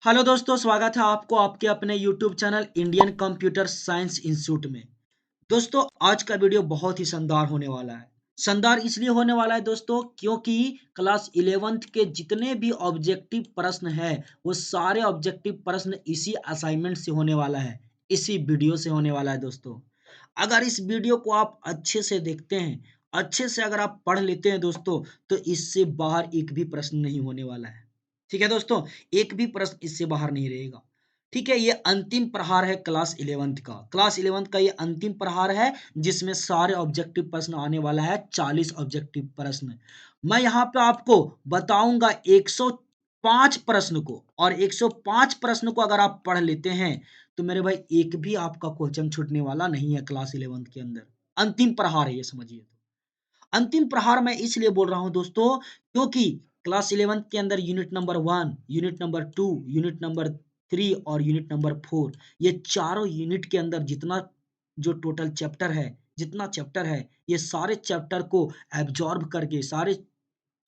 Hello दोस्तों, स्वागत है आपको आपके अपने YouTube channel Indian computer science institute में। दोस्तों, आज का वीडियो बहुत ही शानदार होने वाला है। शानदार इसलिए होने वाला है दोस्तों क्योंकि क्लास 11th के जितने भी ऑब्जेक्टिव प्रश्न है वो सारे ऑब्जेक्टिव प्रश्न इसी असाइनमेंट से होने वाला है, इसी वीडियो से होने वाला है दोस्तों। अगर इस वीडियो को आप अच्छे से देखते हैं, अच्छे से अगर आप पढ़ लेते हैं दोस्तों, तो इससे बाहर एक भी प्रश्न नहीं होने वाला है। ठीक है दोस्तों, एक भी प्रश्न इससे बाहर नहीं रहेगा। ठीक है, ये अंतिम प्रहार है क्लास 11th का। क्लास 11th का ये अंतिम प्रहार है जिसमें सारे ऑब्जेक्टिव प्रश्न आने वाला है, 40 ऑब्जेक्टिव प्रश्न। मैं यहाँ पे आपको बताऊंगा 105 प्रश्न को, और 105 प्रश्न को अगर आप पढ़ लेते हैं तो मेरे भाई एक भी आपका क्वेश्चन छूटने वाला नहीं है क्लास 11th के अंदर। अंतिम प्रहार है ये, समझिए। अंतिम प्रहार मैं इसलिए बोल रहा हूं दोस्तों क्योंकि क्लास 11th के अंदर unit number 1, unit number 2, unit number 3 और यूनिट नंबर 4, ये चारों यूनिट के अंदर जितना जो टोटल चैप्टर है, जितना चैप्टर है, ये सारे चैप्टर को एब्जॉर्ब करके, सारे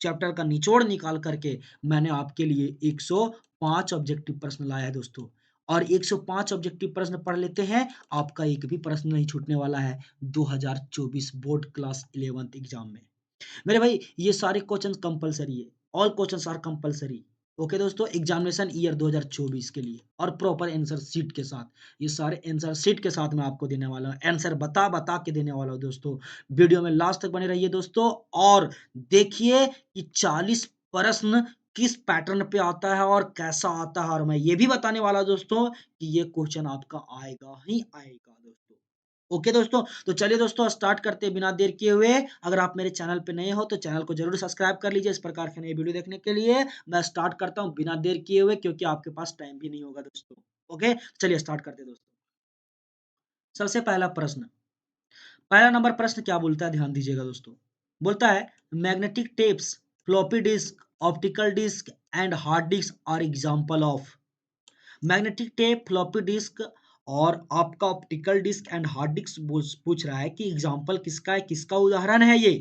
चैप्टर का निचोड़ निकाल करके मैंने आपके लिए 105 ऑब्जेक्टिव प्रश्न लाया है दोस्तों। और 105 ऑब्जेक्टिव प्रश्न पढ़ लेते हैं, आपका एक भी प्रश्न नहीं छूटने वाला है 2024 बोर्ड क्लास 11th एग्जाम में। मेरे भाई ये सारे क्वेश्चन कंपलसरी है, all questions are compulsory. Okay दोस्तों, एग्जामिनेशन ईयर 2024 के लिए और प्रॉपर आंसर शीट के साथ, ये सारे आंसर शीट के साथ मैं आपको देने वाला हूँ, आंसर बता बता के देने वाला हूँ दोस्तों। वीडियो में लास्ट तक बने रहिए दोस्तों, और देखिए कि 40 प्रश्न किस पैटर्न पे आता है और कैसा आता है, और मैं ये भी बताने वाला हूं दोस्तों कि ये क्वेश्चन आपका आएगा ही आएगा दोस्तों। ओके दोस्तों, तो चलिए दोस्तों स्टार्ट करते हैं बिना देर किए हुए। अगर आप मेरे चैनल पे नए हो तो चैनल को जरूर सब्सक्राइब कर लीजिए इस प्रकार के नए वीडियो देखने के लिए। मैं स्टार्ट करता हूं बिना देर किए हुए क्योंकि आपके पास टाइम भी नहीं होगा दोस्तों। ओके, चलिए स्टार्ट करते हैं दोस्तों। सबसे पहला प्रश्न, पहला नंबर प्रश्न क्या बोलता है, ध्यान दीजिएगा दोस्तों। बोलता है magnetic tapes, floppy disk, optical disk and hard disk are example of. Magnetic tape, floppy disk और आपका optical disk and hard disk पूछ रहा है कि एग्जांपल किसका है, किसका उदाहरण है ये।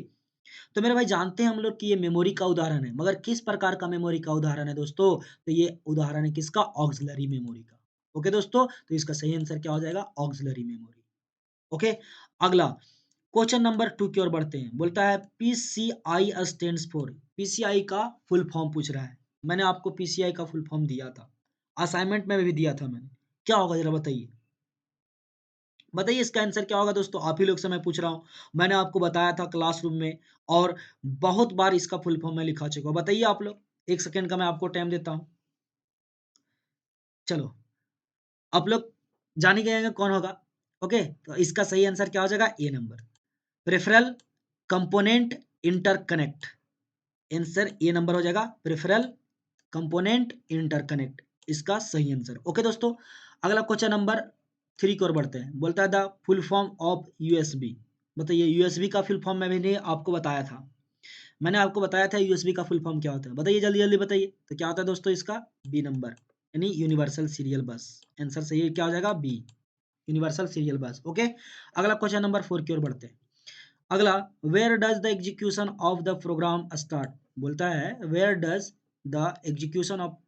तो मेरे भाई जानते हैं हम लोग कि ये मेमोरी का उदाहरण है, मगर किस प्रकार का मेमोरी का उदाहरण है दोस्तों, तो ये उदाहरण है किसका, ऑक्सिलरी मेमोरी का। ओके दोस्तों, तो इसका सही आंसर क्या हो जाएगा, ऑक्सिलरी मेमोरी। ओके, अगला क्वेश्चन नंबर 2 की ओर बढ़ते हैं। बोलता है पीसीआई स्टैंड्स फॉर। पीसीआई का फुल फॉर्म पूछ रहा है। मैंने आपको पीसीआई का फुल फॉर्म दिया था, असाइनमेंट में भी दिया था मैंने। क्या होगा जरा बताइए, बताइए इसका आंसर क्या होगा दोस्तों। आप ही लोग से मैं पूछ रहा हूँ, मैंने आपको बताया था क्लासरूम में, और बहुत बार इसका फुल फॉर्म मैं लिखा चुका हूँ। बताइए आप लोग, 1 सेकंड का मैं आपको टाइम देता हूँ। चलो, आप लोग जान ही गए कौन होगा। ओके, तो इसका सही आंसर क्या हो जाएगा, A number, peripheral component interconnect. Answer A number हो जाएगा, प्रेफरल कंपोनेंट इंटरकनेक्ट, इसका सही आंसर। ओके दोस्तों, अगला क्वेश्चन नंबर 3 की ओर बढ़ते हैं। बोलता है the full form of USB. बताइए यूएसबी का फुल फॉर्म मैंने आपको बताया था, मैंने आपको बताया था यूएसबी का फुल फॉर्म क्या होता है। बताइए जल्दी जल्दी बताइए, तो क्या होता है दोस्तों इसका, बी नंबर, यानी यूनिवर्सल सीरियल बस। आंसर सही क्या हो जाएगा, B, universal serial bus. Okay, अगला क्वेश्चन नंबर 4 की ओर बढ़ते हैं। अगला, where does the execution of the program start. बोलता है where does the execution of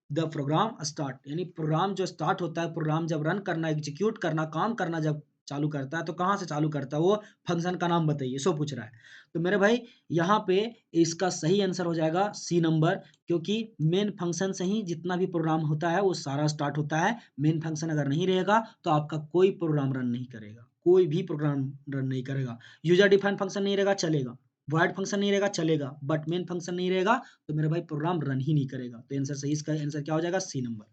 the program start, यानी प्रोग्राम जो स्टार्ट होता है, प्रोग्राम जब रन करना, एग्जीक्यूट करना, काम करना जब चालू करता है तो कहाँ से चालू करता है, वो फंक्शन का नाम बताइए, सो पूछ रहा है। तो मेरे भाई यहाँ पे इसका सही आंसर हो जाएगा सी नंबर, क्योंकि मेन फंक्शन से ही जितना भी प्रोग्राम होता है वो सारा स्टार्ट होता है। मेन फंक्शन अगर नहीं रहेगा तो आपका कोई प्रोग्राम रन नहीं करेगा, कोई भी प्रोग्राम रन नहीं करेगा। यूजर डिफाइंड फंक्शन नहीं रहेगा चलेगा, वॉइड फंक्शन नहीं रहेगा चलेगा, बट मेन फंक्शन नहीं रहेगा तो मेरे भाई प्रोग्राम रन ही नहीं करेगा। तो आंसर सही, इसका आंसर क्या हो जाएगा, सी नंबर।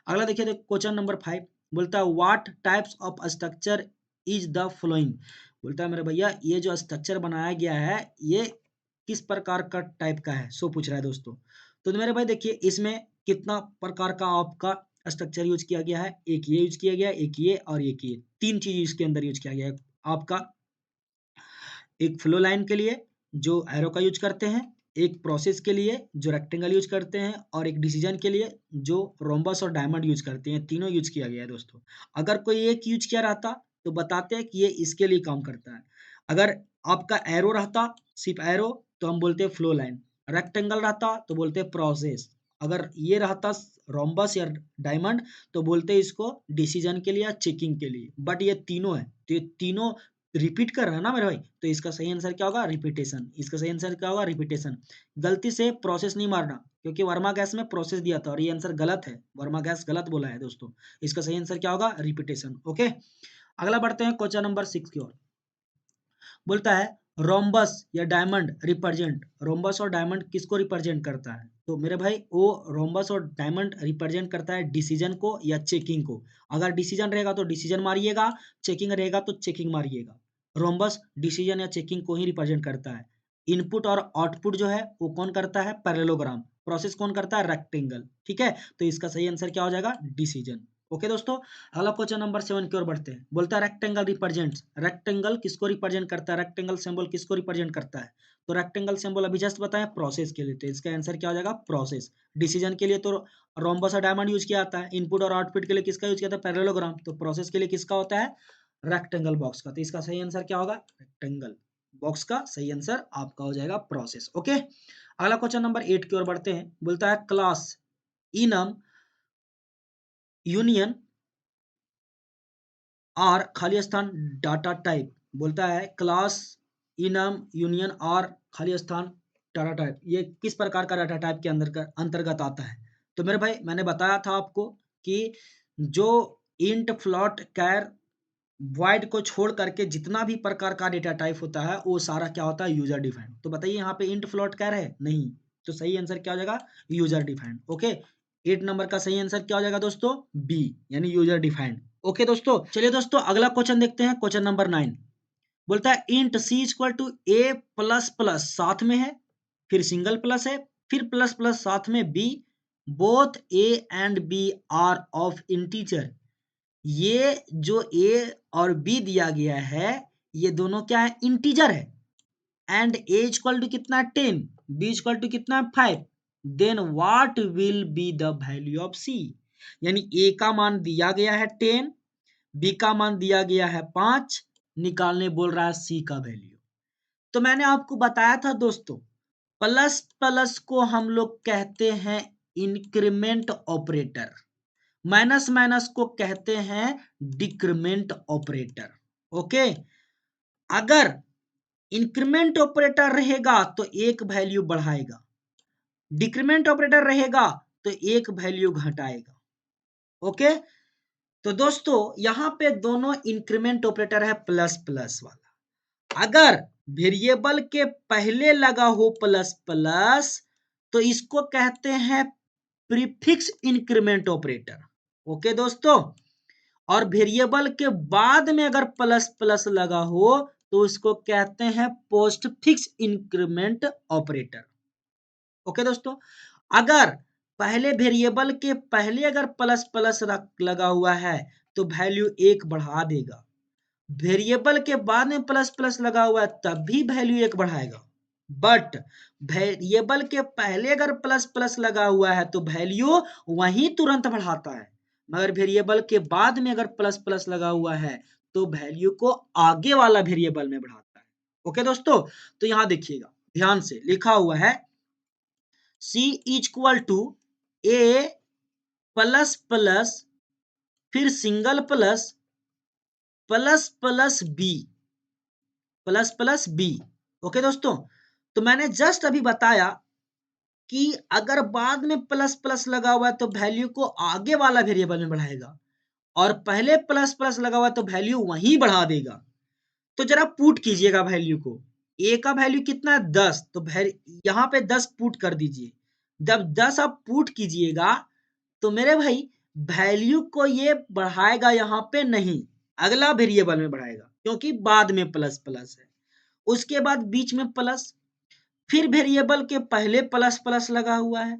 अगला देखिए, क्वेश्चन नंबर 5 बोलता है what types of structure is the following. बोलता है मेरे भैया ये जो स्ट्रक्चर बनाया गया है ये किस प्रकार का टाइप का है, सो पूछ रहा है दोस्तों। तो मेरे भाई देखिए इसमें कितना प्रकार का आपका स्ट्रक्चर यूज किया गया है, एक ये यूज किया गया है, एक ये और एक ये, तीन चीज इसके अंदर यूज किया गया है आपका। एक फ्लो लाइन के लिए जो एरो का यूज करते हैं, एक प्रोसेस के लिए जो रेक्टेंगल यूज करते हैं, और एक डिसीजन के लिए जो रोम्बस और डायमंड यूज करते हैं। तीनों यूज किया गया है दोस्तों। अगर कोई एक यूज किया रहता तो बताते हैं कि ये इसके लिए काम करता है। अगर आपका एरो रहता, सिर्फ एरो, तो हम बोलते हैं फ्लो लाइन। रेक्टेंगल रहता तो बोलते हैं प्रोसेस। अगर ये रहता रोम्बस या डायमंड, तो बोलते हैं इसको डिसीजन के लिए या चेकिंग के लिए, बट ये तीनों है, तो ये तीनों रिपीट कर रहा है ना मेरे भाई, तो इसका सही आंसर क्या होगा? रिपीटेशन। इसका सही आंसर क्या होगा? रिपीटेशन। गलती से प्रोसेस नहीं मारना, क्योंकि वर्मा गैस में प्रोसेस दिया था और ये आंसर गलत है, वर्मा गैस गलत बोला है दोस्तों। इसका सही आंसर क्या होगा? रिपीटेशन। ओके, अगला बढ़ते हैं क्वेश्चन नंबर 6 की ओर। बोलता है रोम्बस या डायमंड रिप्रेजेंट, रोम्बस और डायमंड किसको रिप्रेजेंट करता है? तो मेरे भाई वो रोम्बस और डायमंड रिप्रेजेंट करता है डिसीजन को या चेकिंग को। अगर डिसीजन रहेगा तो डिसीजन मारिएगा, चेकिंग रहेगा तो चेकिंग मारिएगा। रोम्बस डिसीजन या चेकिंग को ही रिप्रेजेंट करता है। इनपुट और आउटपुट जो है वो कौन करता है? पैरेललोग्राम। प्रोसेस कौन करता है? रेक्टेंगल। ठीक है, तो इसका सही आंसर क्या हो जाएगा? डिसीजन। ओके दोस्तों, अगला क्वेश्चन नंबर 7 की ओर बढ़ते हैं। बोलता है रेक्टेंगल रिप्रेजेंट्स, रेक्टेंगल किसको रिप्रेजेंट करता है? रेक्टेंगल सिंबल किसको रिप्रेजेंट करता है? तो रेक्टेंगल सिंबल अभी जस्ट बताया प्रोसेस के लिए, तो इसका आंसर क्या हो जाएगा? प्रोसेस। डिसीजन के लिए तो रोम्बस और डायमंड यूज किया जाता है। इनपुट और आउटपुट के लिए किसका यूज किया जाता है? पैरेललोग्राम। तो प्रोसेस के लिए किसका होता है? रेक्टेंगल बॉक्स का। तो इसका सही आंसर क्या होगा? रेक्टेंगल बॉक्स का सही आंसर आपका हो जाएगा प्रोसेस। ओके, अगला क्वेश्चन नंबर 8 की ओर बढ़ते हैं। बोलता है क्लास इनम यूनियन आर खाली स्थान डाटा टाइप। बोलता है क्लास इनम यूनियन आर खाली स्थान डाटा टाइप, ये किस प्रकार का डाटा टाइप के अंतर्गत आता है? तो मेरे भाई मैंने बताया था आपको कि जो इंट फ्लोट कैर वॉइड को छोड़ करके जितना भी प्रकार का डेटा टाइप होता है वो सारा क्या होता है? User defined. तो बताइए यहाँ पे इंट फ्लोट कैर है? नहीं, तो सही आंसर क्या हो जाएगा? User defined. ओके, 8 नंबर का सही आंसर क्या हो जाएगा दोस्तों? बी, यानी यूजर डिफाइंड। ओके दोस्तों, चलिए दोस्तों अगला क्वेश्चन देखते हैं, क्वेश्चन नंबर 9। बोलता है int C equal to A plus plus साथ में है, फिर सिंगल प्लस है, फिर प्लस प्लस साथ में B, both A and B are of integer. ये जो ए और बी दिया गया है ये दोनों क्या है? इंटीजर है। एंड ए इक्वल टू कितना? 10, बी इक्वल टू कितना? 5। Then what will be the value of C? यानी ए का मान दिया गया है 10, बी का मान दिया गया है 5, निकालने बोल रहा है सी का वैल्यू। तो मैंने आपको बताया था दोस्तों, प्लस प्लस को हम लोग कहते हैं इंक्रीमेंट ऑपरेटर, माइनस माइनस को कहते हैं डिक्रीमेंट ऑपरेटर। ओके, अगर इंक्रीमेंट ऑपरेटर रहेगा तो एक वैल्यू बढ़ाएगा, डिक्रीमेंट ऑपरेटर रहेगा तो एक वैल्यू घटाएगा। ओके, तो दोस्तों यहां पे दोनों इंक्रीमेंट ऑपरेटर है प्लस प्लस वाला। अगर वेरिएबल के पहले लगा हो प्लस प्लस तो इसको कहते हैं प्रीफिक्स इंक्रीमेंट ऑपरेटर। ओके दोस्तों, और वेरिएबल के बाद में अगर प्लस प्लस लगा हो तो इसको कहते हैं post fix increment operator. Okay दोस्तों, अगर पहले वेरिएबल के पहले अगर प्लस प्लस लगा हुआ है तो वैल्यू एक बढ़ा देगा, वेरिएबल के बाद में प्लस प्लस लगा हुआ है तब भी वैल्यू एक बढ़ाएगा, बट वेरिएबल के पहले अगर प्लस प्लस लगा हुआ है तो वैल्यू वहीं तुरंत बढ़ाता है, मगर वेरिएबल के बाद में अगर प्लस प्लस लगा हुआ है तो वैल्यू को आगे वाला वेरिएबल में बढ़ाता है। ओके दोस्तों, तो यहां देखिएगा ध्यान से लिखा हुआ है C equal to A plus plus फिर single plus plus plus B plus plus B. Okay दोस्तों, तो मैंने जस्ट अभी बताया कि अगर बाद में प्लस प्लस लगा हुआ है तो वैल्यू को आगे वाला वेरिएबल में बढ़ाएगा और पहले प्लस प्लस लगा हुआ है तो वैल्यू वहीं बढ़ा देगा। तो जरा पुट कीजिएगा वैल्यू को, ए का वैल्यू कितना है? 10, तो यहाँ पे 10 पुट कर दीजिए। जब 10 आप पुट कीजिएगा तो मेरे भाई वैल्यू को ये बढ़ाएगा यहाँ पे नहीं, अगला वेरिएबल में बढ़ाएगा क्योंकि बाद में प्लस प्लस है। उसके बाद बीच में प्लस, फिर वेरिएबल के पहले प्लस प्लस लगा हुआ है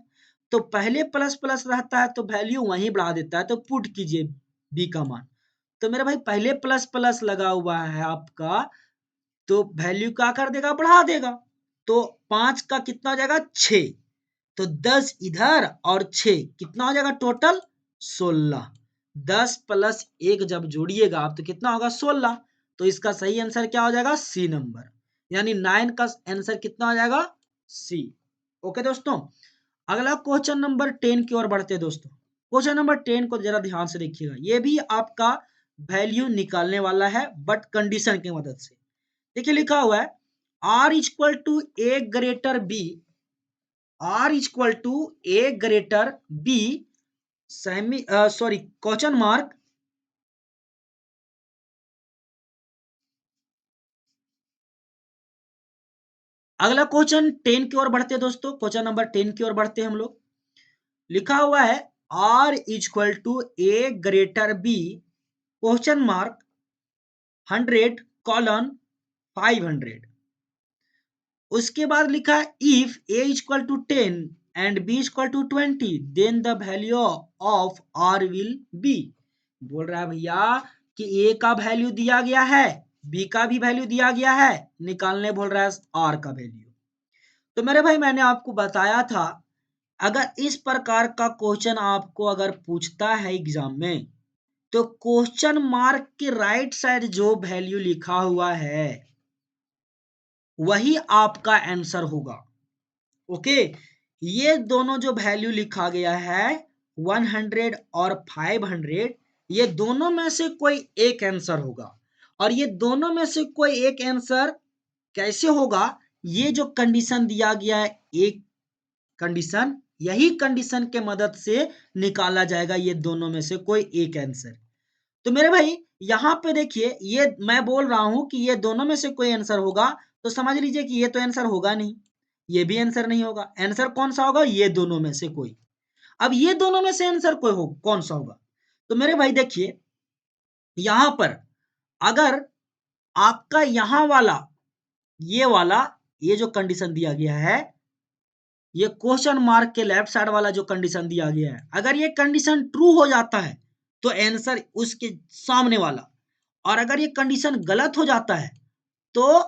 तो पहले प्लस प्लस रहता है तो वैल्यू वहीं बढ़ा देता है। तो पुट कीजिए बी का मान, तो मेरे भाई पहले प्लस प्लस लगा हुआ है आपका तो वैल्यू क्या कर देगा? बढ़ा देगा। तो 5 का कितना हो जाएगा? 6, तो 10 इधर और 6 कितना हो जाएगा? टोटल 16। 10 प्लस 1 जब जोड़िएगा आप तो कितना होगा? 16। तो इसका सही आंसर क्या हो जाएगा? सी नंबर, यानी 9 का आंसर कितना हो जाएगा? सी। ओके दोस्तों, अगला क्वेश्चन नंबर 10 की ओर बढ़ते हैं दोस्तों। क्वेश्चन नंबर 10 को जरा ध्यान से देखिएगा, ये भी आपका वैल्यू निकालने वाला है बट कंडीशन की मदद से। देखिए लिखा हुआ है R equal to A greater B, R equal to A greater B semi sorry question mark, अगला क्वेश्चन 10 की ओर बढ़ते हैं दोस्तों। क्वेश्चन नंबर 10 की ओर बढ़ते हैं हम लोग। लिखा हुआ है R equal to A greater B question mark 100 colon 500। उसके बाद लिखा है if A equal to 10 and B equal to 20 then the value of R will be. बोल रहा है भैया कि ए का वैल्यू दिया गया है, बी का भी वैल्यू दिया गया है, निकालने बोल रहा है आर का वैल्यू। तो मेरे भाई मैंने आपको बताया था अगर इस प्रकार का क्वेश्चन आपको अगर पूछता है एग्जाम में, तो क्वेश्चन मार्क के राइट साइड जो वैल्यू लिखा हुआ है वही आपका आंसर होगा। ओके, ये दोनों जो वैल्यू लिखा गया है 100 और 500, ये दोनों में से कोई एक आंसर होगा। और ये दोनों में से कोई एक आंसर कैसे होगा, ये जो कंडीशन दिया गया है एक कंडीशन, यही कंडीशन के मदद से निकाला जाएगा ये दोनों में से कोई एक आंसर। तो मेरे भाई यहाँ पे देखिए, ये मैं बोल रहा हूं कि ये दोनों में से कोई आंसर होगा, तो समझ लीजिए कि ये तो आंसर होगा नहीं, ये भी आंसर नहीं होगा। आंसर कौन सा होगा, ये दोनों में से कोई। अब ये दोनों में से आंसर कोई हो कौन सा होगा, तो मेरे भाई देखिए यहां पर अगर आपका यहां वाला ये वाला ये जो कंडीशन दिया गया है, ये क्वेश्चन मार्क के लेफ्ट साइड वाला जो कंडीशन दिया गया है, अगर ये कंडीशन ट्रू हो जाता है तो आंसर उसके सामने वाला, और अगर ये कंडीशन गलत हो जाता है तो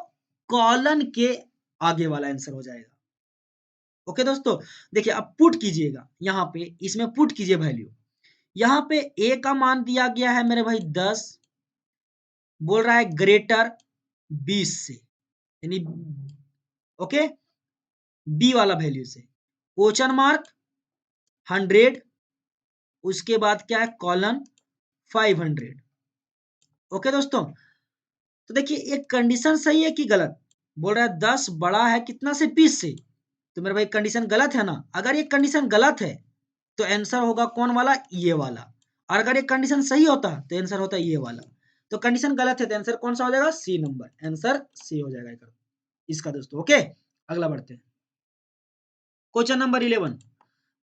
कॉलन के आगे वाला आंसर हो जाएगा। ओके दोस्तों, देखिए अब पुट कीजिएगा, यहाँ पे इसमें पुट कीजिए वैल्यू। यहाँ पे ए का मान दिया गया है मेरे भाई 10, बोल रहा है ग्रेटर 20 से, यानी ओके बी वाला वैल्यू से, क्वेश्चन मार्क 100, उसके बाद क्या है कॉलन 500। ओके दोस्तों, तो देखिए एक कंडीशन सही है कि गलत, बोल रहा है 10 बड़ा है कितना से 20 से, तो मेरे भाई कंडीशन गलत है ना। अगर ये कंडीशन गलत है तो आंसर होगा कौन वाला, ये वाला। और अगर ये कंडीशन सही होता तो आंसर होता ये वाला। तो कंडीशन गलत है तो आंसर कौन सा हो जाएगा, सी नंबर, आंसर सी हो जाएगा इसका दोस्तों। ओके, अगला बढ़ते हैं। क्वेश्चन नंबर 11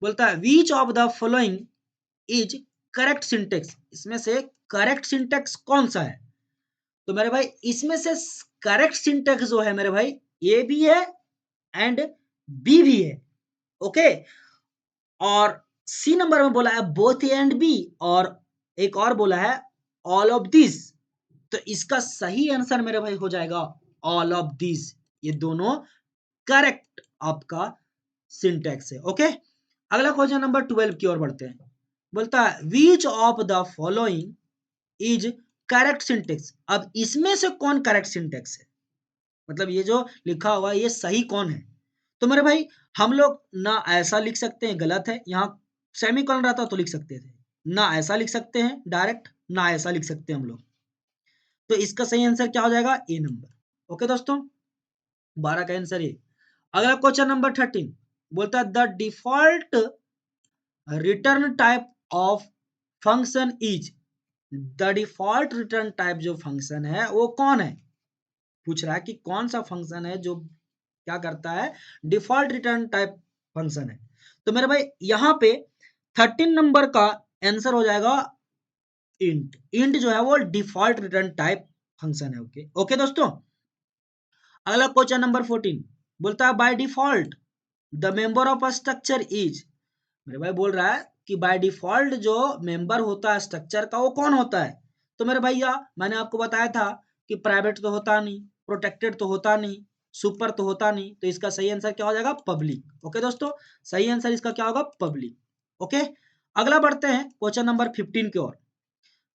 बोलता है which of the following is correct syntax, इसमें से करेक्ट सिंटेक्स कौन सा है। तो मेरे भाई इसमें से करेक्ट सिंटेक्स जो है मेरे भाई ए भी है एंड बी भी है। ओके, और सी नंबर में बोला है बोथ ए एंड बी, और एक और बोला है ऑल ऑफ दिस। तो इसका सही आंसर मेरे भाई हो जाएगा ऑल ऑफ दिस, ये दोनों करेक्ट आपका सिंटेक्स है। ओके, अगला क्वेश्चन नंबर 12 की ओर बढ़ते हैं। बोलता है which of the following is correct syntax. अब इसमें से कौन करेक्ट सिंटेक्स है, मतलब ये जो लिखा हुआ है ये सही कौन है। तो मेरे भाई हम लोग ना ऐसा लिख सकते हैं, गलत है, यहाँ सेमी कॉलन रहता तो लिख सकते थे, ना ऐसा लिख सकते हैं डायरेक्ट, ना ऐसा लिख सकते हैं हम लोग। तो इसका सही आंसर क्या हो जाएगा, ए नंबर। ओके दोस्तों, 12 का आंसर ये। अगला क्वेश्चन नंबर 13 बोलता है the default return type of function is, the default return type जो फंक्शन है वो कौन है, पूछ रहा है कि कौन सा फंक्शन है जो क्या करता है, डिफॉल्ट रिटर्न टाइप फंक्शन है। तो मेरे भाई यहाँ पे 13 नंबर का आंसर हो जाएगा इंट। इंट जो है वो डिफॉल्ट रिटर्न टाइप फंक्शन है। ओके ओके दोस्तों, अगला क्वेश्चन नंबर 14 बोलता है by default the member of a structure is. मेरे भाई बोल रहा है कि बाय डिफॉल्ट जो मेंबर होता है स्ट्रक्चर का वो कौन होता है। तो मेरे भैया मैंने आपको बताया था कि प्राइवेट तो होता नहीं, प्रोटेक्टेड तो होता नहीं, सुपर तो होता नहीं, तो इसका सही आंसर क्या हो जाएगा, पब्लिक। ओके दोस्तों, सही आंसर इसका क्या होगा, पब्लिक। ओके, अगला बढ़ते हैं क्वेश्चन नंबर 15 की ओर।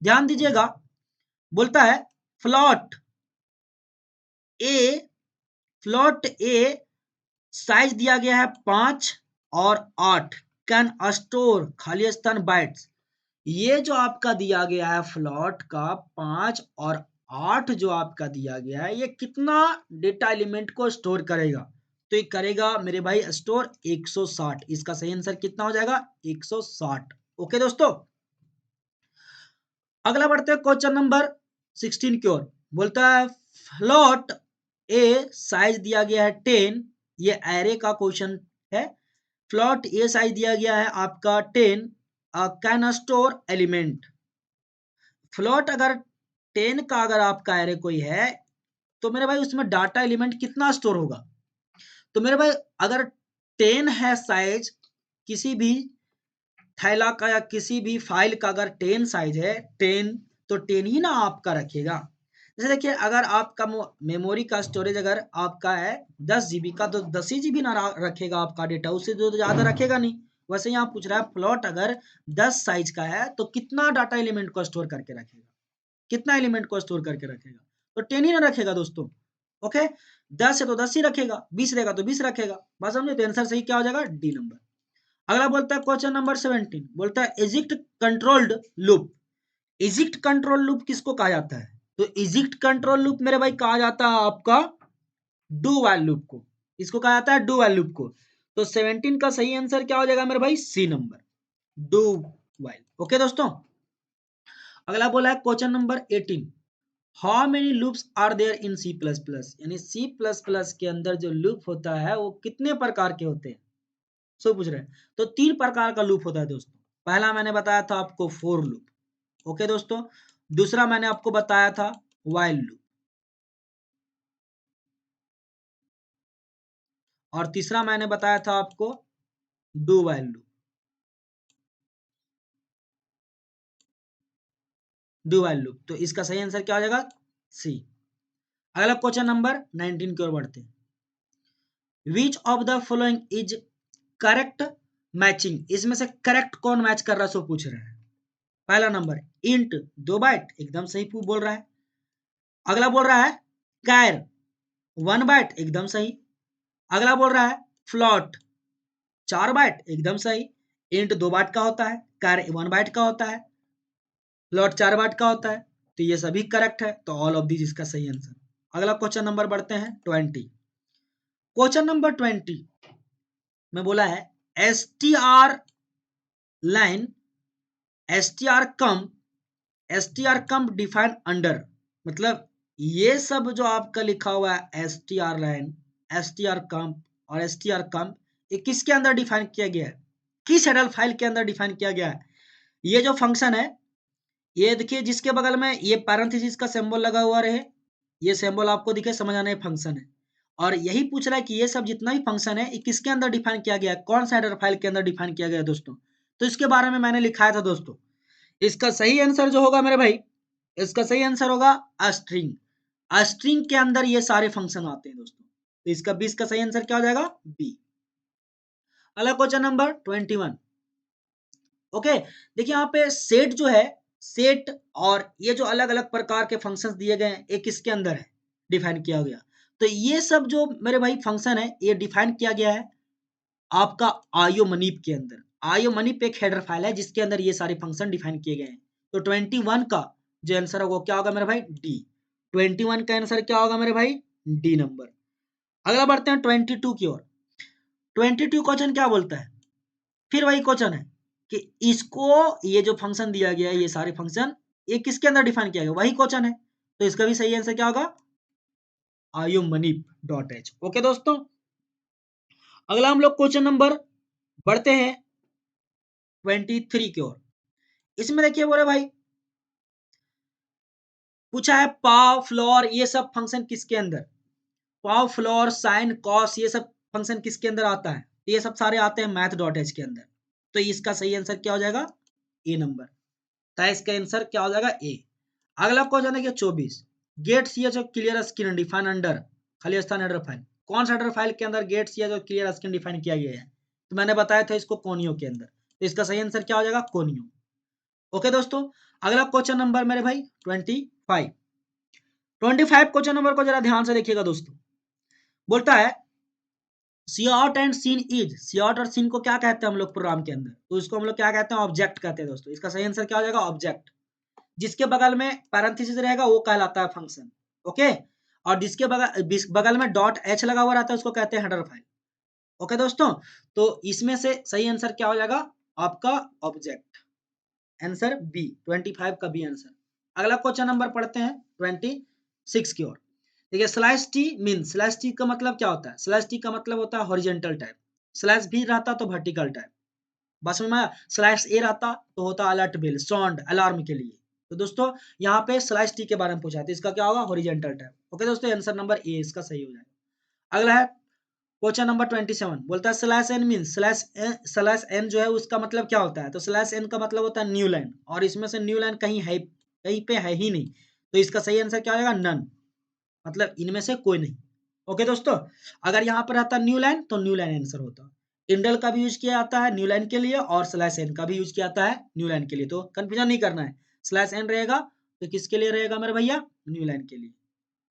ध्यान दीजिएगा, बोलता है फ्लॉट ए, फ्लॉट ए साइज दिया गया है 5, और 8 कैन स्टोर खाली स्थान बाइट्स। ये जो आपका दिया गया है फ्लोट का 5 और 8 जो आपका दिया गया है, ये कितना डेटा एलिमेंट को स्टोर करेगा? तो ये करेगा मेरे भाई स्टोर 160। इसका सही आंसर कितना हो जाएगा? 160। ओके दोस्तों, अगला बढ़ते हैं क्वेश्चन नंबर 16 की ओर। बोलता है फ्लोट ए साइज दिया गया है 10। ये एरे का क्वेश्चन है। फ्लोट ए साइज दिया गया है आपका 10, कैन स्टोर एलिमेंट। फ्लोट अगर 10 का अगर आपका एरे कोई है तो मेरे भाई उसमें डाटा एलिमेंट कितना स्टोर होगा? तो मेरे भाई अगर 10 है साइज किसी भी थैला का या किसी भी फाइल का, अगर 10 साइज है 10, तो 10 ही ना आपका रखेगा। जैसे देखिए, अगर आपका मेमोरी का स्टोरेज अगर आपका है 10 GB का, तो 10 ही GB ना रखेगा आपका डेटा, उससे तो ज्यादा रखेगा नहीं। वैसे यहाँ पूछ रहा है फ्लोट अगर 10 साइज का है तो कितना डाटा एलिमेंट को स्टोर करके रखेगा, कितना एलिमेंट को स्टोर करके रखेगा? तो 10 ही ना रखेगा दोस्तों। ओके, 10 है तो 10 ही रखेगा, 20 रहेगा तो 20 रखेगा। बात समझे? तो आंसर सही क्या हो जाएगा? D number. अगला बोलता है क्वेश्चन नंबर 17, बोलता है इजिक्ट कंट्रोल्ड लूप। इजिक्ट कंट्रोल लूप किसको कहा जाता है? तो इजिक्ट कंट्रोल लूप मेरे भाई कहा जाता है आपका डू वाइल लूप को। इसको कहा जाता है डू वाइल लूप को। तो 17 का सही आंसर क्या हो जाएगा मेरे भाई? C number, do while. Okay दोस्तों, अगला बोला है question number 18, how many loops are there in C plus plus. यानी सी प्लस प्लस के अंदर जो लूप होता है वो कितने प्रकार के होते हैं? सो पूछ रहे हैं। तो 3 प्रकार का लूप होता है दोस्तों। पहला मैंने बताया था आपको फोर लूप। ओके दोस्तों, दूसरा मैंने आपको बताया था वाइल लूप, और तीसरा मैंने बताया था आपको do while loop. Do while loop, तो इसका सही आंसर क्या हो जाएगा? सी। अगला क्वेश्चन नंबर 19 की ओर बढ़ते हैं। विच of the following is correct matching. इसमें से करेक्ट कौन मैच कर रहा है, सो पूछ रहे हैं। पहला नंबर इंट 2 बाइट, एकदम सही बोल रहा है। अगला बोल रहा है कैर 1 बाइट, एकदम सही। अगला बोल रहा है फ्लॉट 4 बाइट, एकदम सही। इंट 2 बाइट का होता है, कैर 1 बाइट का होता है, फ्लॉट 4 बाइट का होता है। तो ये सभी करेक्ट है, तो ऑल ऑफ दिस इसका सही आंसर। अगला क्वेश्चन नंबर बढ़ते हैं 20। क्वेश्चन नंबर 20 में बोला है S T R line, S T R com, S T R com define under. मतलब ये सब जो आपका लिखा हुआ है S T R line, S T R com और एस टी आर कम, ये किसके अंदर डिफाइन किया गया है? किस हेडर फाइल के अंदर डिफाइन किया गया है? ये जो फंक्शन है, ये देखिए जिसके बगल में ये पैरेंथेसिस का सिंबल लगा हुआ रहे, ये सिंबल आपको दिखे, समझ आना है फंक्शन है। और यही पूछ रहा है कि ये सब जितना भी फंक्शन है ये किसके अंदर डिफाइन किया गया है, कौन सा हेडर फाइल के अंदर डिफाइन किया गया है दोस्तों। तो इसके बारे में मैंने लिखाया था दोस्तों। इसका सही आंसर जो होगा मेरे भाई, इसका सही आंसर होगा स्ट्रिंग। स्ट्रिंग के अंदर ये सारे फंक्शन आते हैं दोस्तों। तो इसका 20 का सही आंसर क्या हो जाएगा? बी। अगला क्वेश्चन नंबर 21। ओके, देखिए यहाँ पे सेट जो है, सेट और ये जो अलग अलग प्रकार के फंक्शंस दिए गए हैं, ये किसके अंदर है डिफाइन किया गया? तो ये सब जो मेरे भाई फंक्शन है ये डिफाइन किया गया है आपका आयो मनीप के अंदर। आयो मनीप एक हेडर फाइल है जिसके अंदर ये सारे फंक्शन डिफाइन किए गए हैं। तो 21 का जो आंसर होगा क्या होगा मेरे भाई? डी। 21 का आंसर क्या होगा मेरे भाई? D number. अगला बढ़ते हैं 22 की ओर। 22 क्वेश्चन क्या बोलता है? फिर वही क्वेश्चन है कि इसको, ये जो फंक्शन दिया गया है, ये सारे फंक्शन ये किसके अंदर डिफाइन किया गया, वही क्वेश्चन है। तो इसका भी सही आंसर क्या होगा? आयो मनीप डॉट एच। ओके दोस्तों, अगला हम लोग क्वेश्चन नंबर बढ़ते हैं 23 की ओर। इसमें देखिए बोले भाई, पूछा है पाव फ्लोर ये सब फंक्शन किसके अंदर, पाव फ्लोर साइन कॉस ये सब फंक्शन किसके अंदर आता है? ये सब सारे आते हैं मैथ डॉट एच के अंदर। तो इसका सही आंसर क्या हो जाएगा? A number. तो इसका आंसर क्या हो जाएगा? ए। अगला क्वेश्चन है कि 24, get C H clear screen define under खाली स्थान हेडर फाइल। कौन सा हेडर फाइल के अंदर get C H clear screen define किया गया है? तो मैंने बताया था इसको कोनियो के अंदर। तो इसका सही आंसर क्या हो जाएगा? कोनियो। ओके दोस्तों, अगला क्वेश्चन नंबर मेरे भाई 25। 25 क्वेश्चन नंबर को जरा ध्यान से देखिएगा दोस्तों। बोलता है cout and cin is, cout और सीन को क्या कहते हैं हम लोग प्रोग्राम के अंदर, तो इसको हम लोग क्या कहते हैं, ऑब्जेक्ट कहते हैं दोस्तों। इसका सही आंसर क्या हो जाएगा, ऑब्जेक्ट। जिसके बगल में पैरेंथेसिस रहेगा वो कहलाता है फंक्शन। ओके, और जिसके बगल में डॉट एच लगा हुआ रहता है उसको कहते हैं हेडर फाइल। ओके दोस्तों, तो इसमें से सही आंसर क्या हो जाएगा आपका, ऑब्जेक्ट। आंसर बी, 25 का बी आंसर। अगला क्वेश्चन नंबर पढ़ते हैं 26 की ओर। देखिए, slash T mean, slash T का मतलब क्या होता है, स्लैश टी का मतलब होता है हॉरिजेंटल टाइप। स्लैश भी रहता तो वर्टिकल टाइप। बस में स्लैश ए रहता तो होता अलर्ट बेल, साउंड अलार्म के लिए। तो दोस्तों यहाँ पे स्लैश टी के बारे में पूछा है, तो इसका क्या होगा, हॉरिजेंटल टाइप। ओके दोस्तों, आंसर नंबर ए इसका सही हो जाएगा। अगला है क्वेश्चन नंबर 27, बोलता है slash N mean, slash N जो है उसका मतलब क्या होता है, तो स्लैश एन का मतलब होता है न्यू लाइन, और इसमें से न्यू लाइन कहीं है, कहीं पे है ही नहीं, तो इसका सही आंसर क्या हो जाएगा, नन, मतलब इनमें से कोई नहीं। ओके दोस्तों, अगर यहाँ पर रहता न्यू लाइन तो न्यू लाइन आंसर होता। इंडल का भी यूज किया जाता है न्यू लाइन के लिए, और स्लैश एन का भी यूज किया जाता है न्यू लाइन के लिए, तो कंफ्यूजन नहीं करना है। स्लैश एन रहेगा तो किसके लिए रहेगा मेरे भैया, न्यू लाइन के लिए।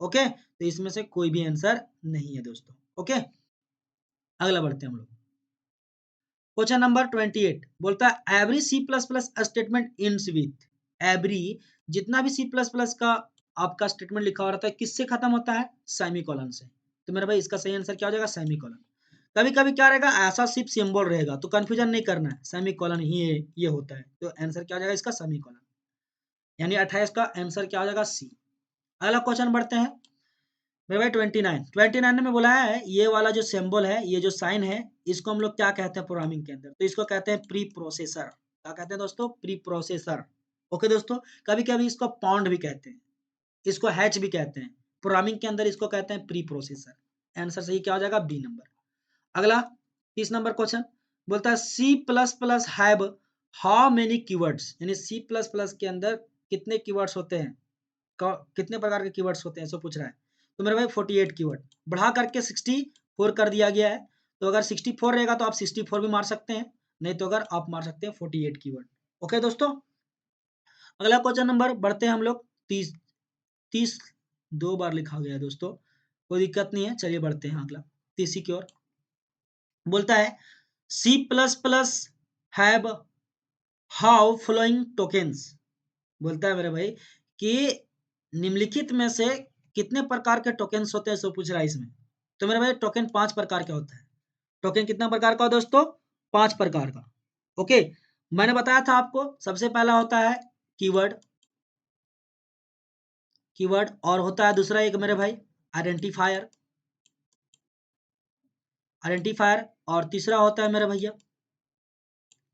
ओके, तो इसमें से कोई भी आंसर नहीं है दोस्तों। ओके, अगला बढ़ते हैं हम लोग। क्वेश्चन नंबर 28 बोलता है every C plus plus statement ends with, every जितना भी सी प्लस प्लस का आपका स्टेटमेंट लिखा हुआ रहता है किससे खत्म होता है, सेमीकोलन से। तो मेरा भाई इसका सही आंसर क्या हो जाएगा, सेमीकोलन। कभी कभी क्या रहेगा, ऐसा सिर्फ सिंबल रहेगा तो कंफ्यूजन नहीं करना है, सेमीकोलन ही ये होता है, तो आंसर क्या हो जाएगा इसका, सेमीकोलन। यानी 28 का आंसर क्या हो जाएगा, सी। अगला क्वेश्चन बढ़ते हैं मेरे भाई 29 में बोला है ये वाला जो सिंबल है, ये जो साइन है, इसको हम लोग क्या कहते हैं प्रोग्रामिंग के अंदर, तो इसको कहते हैं प्री प्रोसेसर। क्या कहते हैं दोस्तों, प्री प्रोसेसर। ओके दोस्तों, कभी कभी इसको पाउंड भी कहते हैं, इसको हैच भी कहते हैं, प्रोग्रामिंग के अंदर इसको कहते हैं प्री प्रोसेसर। आंसर सही क्या हो जाएगा, बी नंबर। अगला 30 नंबर क्वेश्चन बोलता है C plus plus have how many keywords, यानी सी प्लस प्लस के अंदर कितने कीवर्ड्स होते हैं, कितने प्रकार के कीवर्ड्स होते हैं, ऐसा पूछ रहा है। तो मेरे भाई 48 कीवर्ड, बढ़ा करके 64 कर दिया गया है। तो अगर 64 रहेगा तो आप 64 भी मार सकते हैं, नहीं तो अगर आप मार सकते हैं 48 कीवर्ड। ओके दोस्तों, अगला क्वेश्चन नंबर बढ़ते हैं हम लोग 30, 30 दो बार लिखा गया है दोस्तों, कोई दिक्कत नहीं है, चलिए बढ़ते हैं अगला 30 की ओर। बोलता है C plus plus have how following tokens, बोलता है मेरे भाई कि निम्नलिखित में से कितने प्रकार के टोकन्स होते हैं, सो पूछ रहा है इसमें। तो मेरे भाई टोकन 5 प्रकार का होता है। टोकन कितना प्रकार का दोस्तों, 5 प्रकार का। ओके, मैंने बताया था आपको, सबसे पहला होता है कीवर्ड, कीवर्ड, और होता है दूसरा एक मेरे भाई आइडेंटिफायर, आइडेंटिफायर, और तीसरा होता है मेरे भैया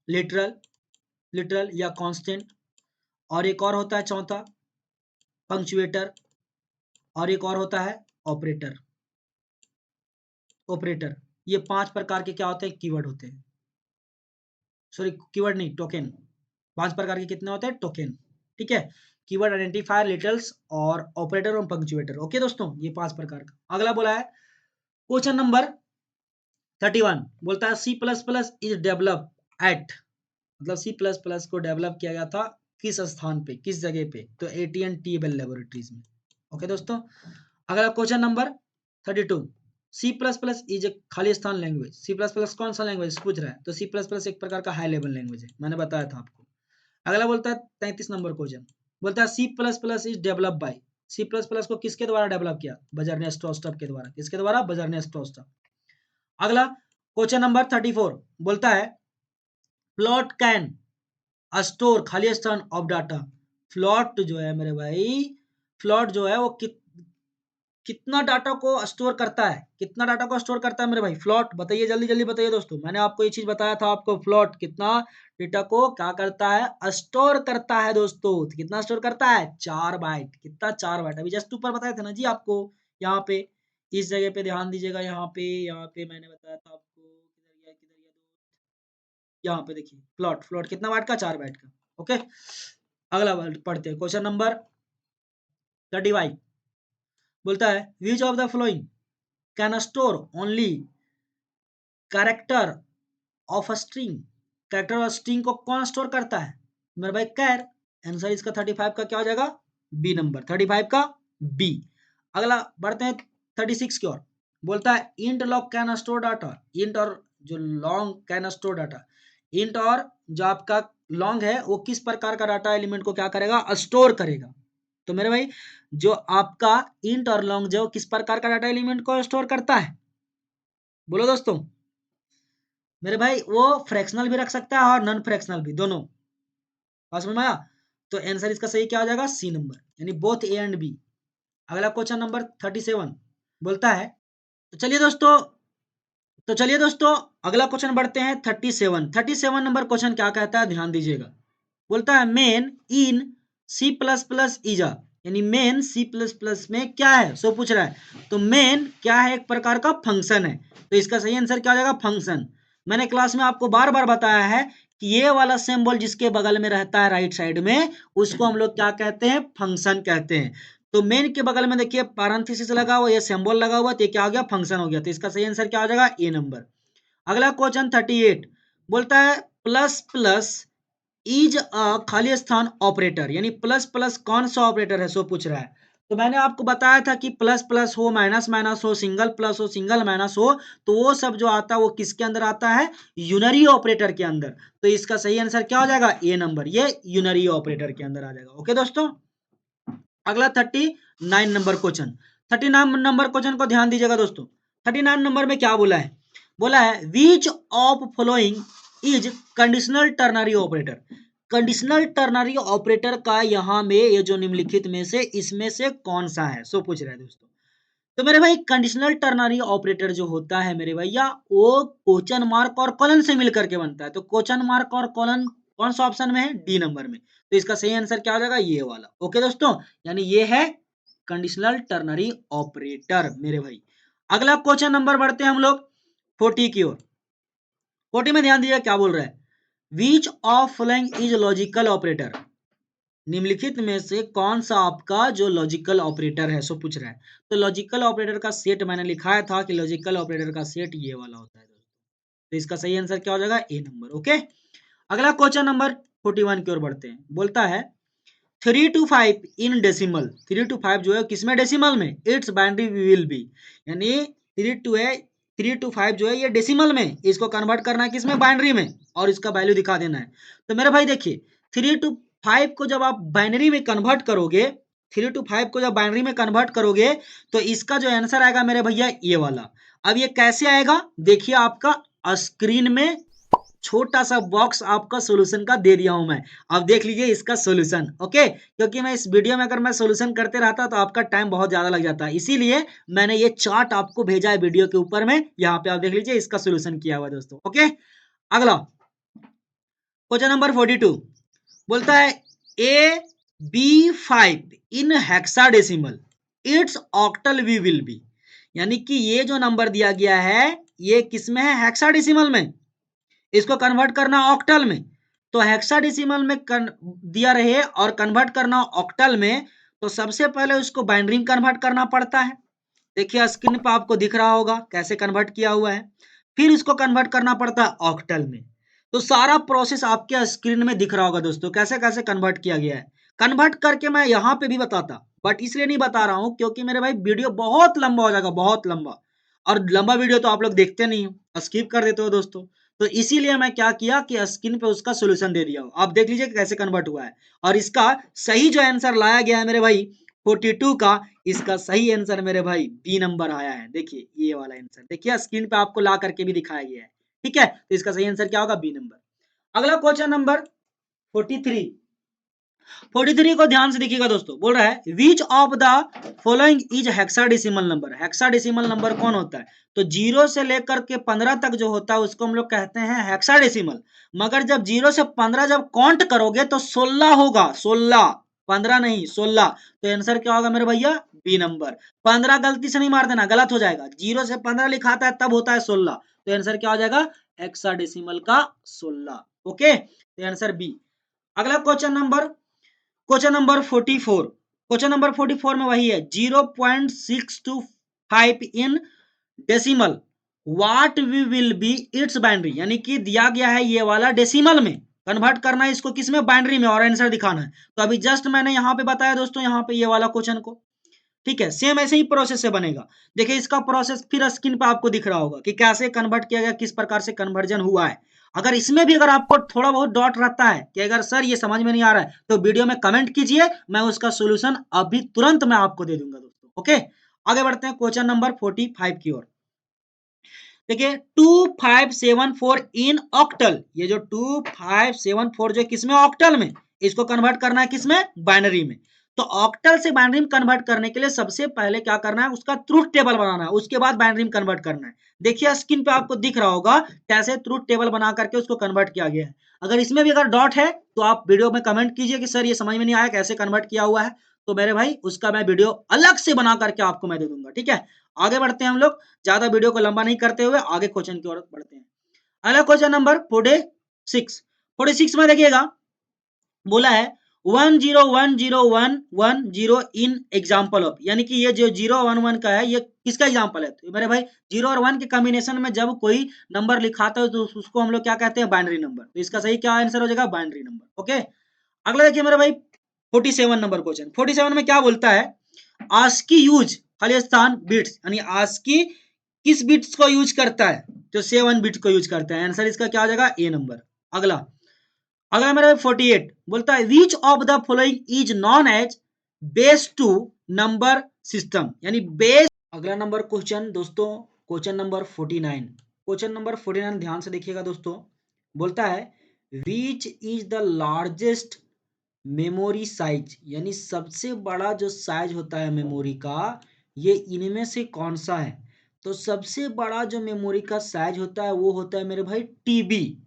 लिटरल, लिटरल या कांस्टेंट, और एक और होता है चौथा पंक्चुएटर, और एक और होता है ऑपरेटर, ऑपरेटर। ये 5 प्रकार के क्या होते हैं, कीवर्ड होते हैं, सॉरी कीवर्ड नहीं, टोकन। 5 प्रकार के कितने होते हैं, टोकन। ठीक है, कीवर्ड, आइडेंटिफायर, लिटल्स और ऑपरेटर और पंक्चुएटर। ओके दोस्तों, ये 5 प्रकार का। अगला बोला है क्वेश्चन नंबर 31, बोलता है C plus plus is develop at, मतलब सी प्लस प्लस को डेवलप किया गया था किस स्थान पे, किस जगह पे, तो AT&T बेल लेबोरेटरीज में। ओके दोस्तों, अगला question number 32, C plus plus is a खाली स्थान लैंग्वेज, सी प्लस प्लस कौन सा लैंग्वेज पूछ रहा है, तो सी प्लस प्लस एक प्रकार का हाई लेवल लैंग्वेज है, मैंने बताया था आपको। अगला बोलता है 33 नंबर क्वेश्चन, बोलता है C plus plus is develop by, C plus plus को किसके द्वारा डेवलप किया, बजरने स्ट्रोस्टप के द्वारा, किसके द्वारा, बजरने स्ट्रोस्टप। अगला क्वेश्चन नंबर 34 बोलता है प्लॉट कैन स्टोर खाली स्थान ऑफ डाटा, फ्लॉट जो है मेरे भाई, फ्लॉट जो है वो कितना डाटा को स्टोर करता है, कितना डाटा को स्टोर करता है मेरे भाई, फ्लॉट बताइए, जल्दी जल्दी बताइए दोस्तों। मैंने आपको ये चीज बताया था आपको, फ्लॉट कितना डेटा को क्या करता है, स्टोर करता है दोस्तों। तो कितना स्टोर करता है, 4 बाइट। कितना, 4 बाइट। अभी जस्ट ऊपर बताया था ना जी आपको, यहाँ पे इस जगह पे ध्यान दीजिएगा, यहाँ पे मैंने बताया था आपको, किधर गया यहाँ पे देखिए, प्लॉट, फ्लॉट कितना बाइट का, 4 बाइट का। ओके, अगला पढ़ते हैं क्वेश्चन नंबर 35, बोलता है which of the flowing can store only character of a string, character of string को कौन स्टोर करता है, मेरे भाई कैर। आंसर इसका 35 का क्या हो जाएगा, बी नंबर, 35 का बी। अगला बढ़ते हैं 36 की ओर। बोलता है int long can store data, int और जो long can store data, int और जो आपका लॉन्ग है वो किस प्रकार का डाटा एलिमेंट को क्या करेगा, स्टोर करेगा। तो मेरे भाई जो आपका इंट और लॉन्ग जो किस प्रकार का डाटा एलिमेंट को स्टोर करता है, बोलो दोस्तों। मेरे भाई वो फ्रैक्शनल भी रख सकता है और नॉन फ्रैक्शनल भी, दोनों। बात समझ में आया? तो आंसर इसका सही क्या हो जाएगा, सी नंबर, यानी बोथ ए एंड बी। अगला क्वेश्चन नंबर 37 बोलता है, तो चलिए दोस्तों अगला क्वेश्चन बढ़ते हैं 37 नंबर क्वेश्चन क्या कहता है, ध्यान दीजिएगा। बोलता है main in C plus plus is a, यानी मेन सी प्लस प्लस में क्या है, सो पूछ रहा है। तो मेन क्या है, एक प्रकार का फंक्शन है। तो इसका सही आंसर क्या हो जाएगा, फंक्शन। मैंने क्लास में आपको बार बार बताया है कि ये वाला सिंबल जिसके बगल में रहता है राइट साइड में, उसको हम लोग क्या कहते हैं, फंक्शन कहते हैं। तो मेन के बगल में देखिए पैरेंथेसिस लगा हुआ, ये सिंबल लगा हुआ, तो ये क्या हो गया, फंक्शन हो गया। तो इसका सही आंसर क्या हो जाएगा, ए नंबर। अगला क्वेश्चन 38 बोलता है प्लस प्लस इज अ खाली स्थान ऑपरेटर, यानी प्लस प्लस कौन सा ऑपरेटर है, सो पूछ रहा है। तो मैंने आपको बताया था कि प्लस प्लस हो, माइनस माइनस हो, सिंगल प्लस हो, सिंगल माइनस हो, तो वो सब जो आता है वो किसके अंदर आता है, यूनरी ऑपरेटर के अंदर। तो इसका सही आंसर क्या हो जाएगा, ए नंबर, ये यूनरी ऑपरेटर के अंदर आ जाएगा। ओके दोस्तों। अगला 39 नंबर क्वेश्चन, 39 नंबर क्वेश्चन को ध्यान दीजिएगा दोस्तों। 39 नंबर में क्या बोला है, बोला है which of following is conditional ternary operator. Conditional ternary operator का यहाँ में ये जो निम्नलिखित में से इसमें से कौन सा है, सो पूछ रहे हैं दोस्तों। तो मेरे भाई कंडीशनल टर्नरी ऑपरेटर जो होता है मेरे भैया, वो क्वेश्चन मार्क और कॉलन से मिलकर के बनता है। तो क्वेश्चन मार्क और कॉलन कौन सा ऑप्शन में है, डी नंबर में। तो इसका सही आंसर क्या हो जाएगा, ये वाला। ओके दोस्तों, यानी ये है कंडीशनल टर्नरी ऑपरेटर मेरे भाई। अगला क्वेश्चन नंबर बढ़ते हैं हम लोग 40 की ओर। 40 में ध्यान दीजिए क्या बोल रहा है, which of following is logical operator. निम्नलिखित में से कौन सा आपका जो लॉजिकल ऑपरेटर है, सो पूछ रहा है। तो लॉजिकल ऑपरेटर का सेट मैंने लिखाया था कि लॉजिकल ऑपरेटर का सेट ये वाला होता है दोस्तों। तो इसका सही आंसर क्या हो जाएगा, ए नंबर। ओके। अगला क्वेश्चन नंबर 41 की ओर बढ़ते हैं। बोलता है 3 to 5 इन डेसिमल, 3 to 5 जो है किसमें, डेसिमल में, इट्स बाइनरी विल बी, यानी 3 to 5 जो है ये डेसिमल में, इसको कन्वर्ट करना है किसमें, बाइनरी में, और इसका वैल्यू दिखा देना है। तो मेरे भाई देखिए 3 to 5 को जब आप बाइनरी में कन्वर्ट करोगे, 3 to 5 को जब बाइनरी में कन्वर्ट करोगे, तो इसका जो आंसर आएगा मेरे भैया ये वाला। अब ये कैसे आएगा, देखिए आपका स्क्रीन में छोटा सा बॉक्स आपका सॉल्यूशन का दे दिया हूं मैं। अब देख लीजिए इसका सॉल्यूशन। ओके, क्योंकि मैं इस वीडियो में अगर मैं सॉल्यूशन करते रहता तो आपका टाइम बहुत ज्यादा लग जाता है, इसीलिए मैंने ये चार्ट आपको भेजा है वीडियो के ऊपर में, यहाँ पे आप देख लीजिए इसका सॉल्यूशन किया हुआ है दोस्तों। ओके। अगला क्वेश्चन नंबर 42 बोलता है A B 5 in hexadecimal, its octal we will be, यानी कि ये जो नंबर दिया गया है ये किसमें है, हेक्साडेसिमल में, इसको कन्वर्ट करना ऑक्टल में। तो हेक्साडेसिमल में दिया रहे और कन्वर्ट करना ऑक्टल में, तो सबसे पहले उसको बाइनरी में कन्वर्ट करना पड़ता है। देखिए स्क्रीन पर आपको दिख रहा होगा कैसे कन्वर्ट किया हुआ है। फिर इसको कन्वर्ट करना पड़ता है ऑक्टल में। तो सारा प्रोसेस आपके स्क्रीन में दिख रहा होगा दोस्तों, कैसे कैसे कन्वर्ट किया गया है। कन्वर्ट करके मैं यहाँ पे भी बताता, बट इसलिए नहीं बता रहा हूँ क्योंकि मेरे भाई वीडियो बहुत लंबा हो जाएगा, बहुत लंबा, और लंबा वीडियो तो आप लोग देखते नहीं हो, स्किप कर देते हो दोस्तों। तो इसीलिए मैं क्या किया कि स्क्रीन पे उसका सोल्यूशन दे दिया, आप देख लीजिए कैसे कन्वर्ट हुआ है। और इसका सही जो आंसर लाया गया है मेरे भाई 42 का, इसका सही आंसर मेरे भाई बी नंबर आया है। देखिए ये वाला आंसर देखिए स्क्रीन पे आपको ला करके भी दिखाया गया है। ठीक है, तो इसका सही आंसर क्या होगा, बी नंबर। अगला क्वेश्चन नंबर 43, 43 को ध्यान से देखिएगा दोस्तों। बोल रहा है which of the following is hexadecimal number. Hexadecimal number कौन होता है, तो 0 से लेकर के 15 तक जो होता है उसको हम लोग कहते हैं हेक्साडेसिमल। मगर जब 0 से 15 जब काउंट करोगे तो 16 होगा, 16, 15 नहीं 16। तो आंसर क्या होगा मेरे भैया, बी नंबर। 15 गलती से नहीं मार देना, गलत हो जाएगा, 0 से 15 लिखाता है तब होता है 16। तो आंसर क्या हो जाएगा, हेक्साडेसिमल का 16। ओके, तो आंसर बी। अगला क्वेश्चन नंबर 44, क्वेश्चन नंबर 44 में वही है 0.625 in decimal what we will be its binary, यानी कि दिया गया है ये वाला डेसिमल में, कन्वर्ट करना है इसको किसमें, बाइनरी में, और आंसर दिखाना है। तो अभी जस्ट मैंने यहाँ पे बताया दोस्तों, यहाँ पे ये वाला क्वेश्चन को ठीक है, सेम ऐसे ही प्रोसेस से बनेगा। देखिए इसका प्रोसेस फिर स्क्रीन पे आपको दिख रहा होगा कि कैसे कन्वर्ट किया गया, किस प्रकार से कन्वर्जन हुआ है। अगर इसमें भी अगर आपको थोड़ा बहुत डाउट रहता है कि अगर सर ये समझ में नहीं आ रहा है, तो वीडियो में कमेंट कीजिए, मैं उसका सोल्यूशन अभी तुरंत मैं आपको दे दूंगा दोस्तों। ओके, आगे बढ़ते हैं क्वेश्चन नंबर 45 की ओर। देखिए 2574 इन ऑक्टल, ये जो 2574 जो किसमें, ऑक्टल में, इसको कन्वर्ट करना है किसमें, बाइनरी में। तो ऑक्टल से बाइनरी में कन्वर्ट करने के लिए सबसे पहले क्या करना है, उसका ट्रुथ टेबल बनाना है, उसके बाद बाइनरी में कन्वर्ट करना है। देखिए स्क्रीन पे आपको दिख रहा होगा कैसे ट्रुथ टेबल बना करके उसको कन्वर्ट किया गया है। अगर इसमें भी अगर डॉट है तो आप वीडियो में कमेंट कीजिए कि सर ये समझ में नहीं आया कैसे कन्वर्ट किया हुआ है, तो मेरे भाई उसका मैं वीडियो अलग से बना करके आपको मैं दे दूंगा। ठीक है, आगे बढ़ते हैं हम लोग, ज्यादा वीडियो को लंबा नहीं करते हुए आगे क्वेश्चन की ओर बढ़ते हैं। अगला क्वेश्चन नंबर 46 में देखिएगा, बोला है 1010110 इन एग्जाम्पल ऑफ, यानी कि ये जो 011 का है ये किसका एग्जाम्पल है, तो मेरे भाई 0 और 1 के कॉम्बिनेशन में जब कोई नंबर लिखाता है तो उसको हम लोग क्या कहते हैं, बाइनरी नंबर। तो इसका सही क्या आंसर हो जाएगा, बाइनरी नंबर। ओके, अगला देखिए मेरे भाई 47 नंबर क्वेश्चन। 47 में क्या बोलता है, आस्की यूज खालिस्तान बिट्स, यानी आस्की किस बिट्स को यूज करता है, तो 7 बिट्स को यूज करता है। आंसर इसका क्या हो जाएगा, ए नंबर। अगला अगला मेरा 48 बोलता है which of the following is known as base two number system, यानी बेस। अगला नंबर क्वेश्चन दोस्तों, क्वेश्चन नंबर 49। क्वेश्चन नंबर 49 ध्यान से देखिएगा दोस्तों, बोलता है which is the largest memory size, यानी सबसे बड़ा जो साइज होता है मेमोरी का, ये इनमें से कौन सा है। तो सबसे बड़ा जो मेमोरी का साइज होता है वो होता है मेरे भाई टीबी।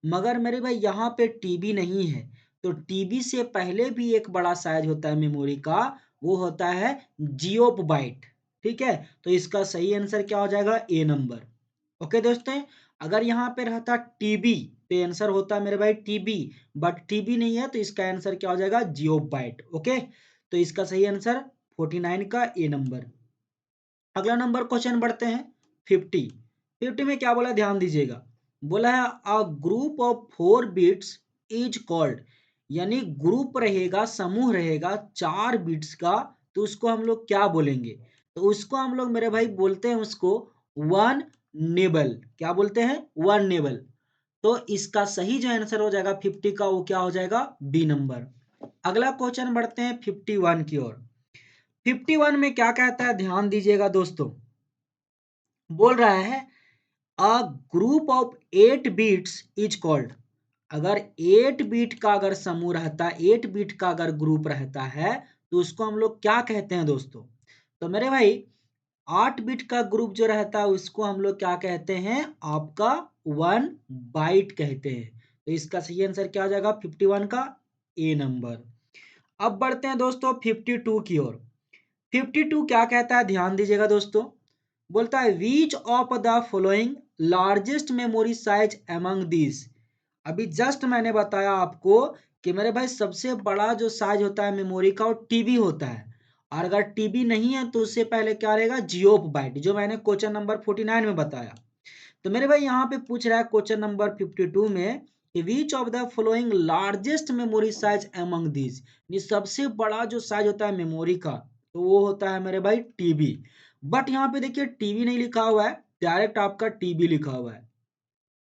मगर मेरे भाई यहाँ पे टीबी नहीं है, तो टीबी से पहले भी एक बड़ा साइज होता है मेमोरी का, वो होता है जियोप बाइट। ठीक है, तो इसका सही आंसर क्या हो जाएगा, ए नंबर। ओके दोस्तों, अगर यहाँ पे रहता टीबी तो आंसर होता है मेरे भाई टीबी, बट टीबी नहीं है तो इसका आंसर क्या हो जाएगा, जियोबाइट। ओके, तो इसका सही आंसर 49 का ए नंबर। अगला नंबर क्वेश्चन बढ़ते हैं 50। 50 में क्या बोला, ध्यान दीजिएगा, बोला है a group of 4 bits is called, यानी ग्रुप रहेगा, समूह रहेगा 4 बिट्स का, तो उसको हम लोग क्या बोलेंगे, तो उसको हम लोग मेरे भाई बोलते हैं उसको वन नेबल। क्या बोलते हैं, वन नेबल। तो इसका सही जो आंसर हो जाएगा 50 का, वो क्या हो जाएगा, बी नंबर। अगला क्वेश्चन बढ़ते हैं 51 की ओर। 51 में क्या कहता है, ध्यान दीजिएगा दोस्तों, बोल रहा है a group of 8 bits is called, अगर 8 बीट का अगर समूह रहता है, 8 बीट का अगर ग्रुप रहता है, तो उसको हम लोग क्या कहते हैं दोस्तों, तो मेरे भाई 8 बिट का ग्रुप जो रहता है उसको हम लोग क्या कहते हैं, आपका 1 बाइट कहते हैं। तो इसका सही आंसर क्या हो जाएगा, 51 का ए नंबर। अब बढ़ते हैं दोस्तों 52 की ओर। 52 क्या कहता है, ध्यान दीजिएगा दोस्तों, बोलता है which of the following largest memory size among these. अभी जस्ट मैंने बताया आपको कि मेरे भाई सबसे बड़ा जो साइज होता है मेमोरी का वो टीबी होता है, और अगर टीबी नहीं है तो उससे पहले क्या रहेगा, जियोप बाइट, जो मैंने क्वेश्चन नंबर 49 में बताया। तो मेरे भाई यहाँ पे पूछ रहा है क्वेश्चन नंबर 52 में कि which of the following largest memory size among these, ये सबसे बड़ा जो साइज होता है मेमोरी का, तो वो होता है मेरे भाई टीबी। बट यहाँ पे देखिए टीबी नहीं लिखा हुआ है, डायरेक्ट आपका टीबी लिखा हुआ है।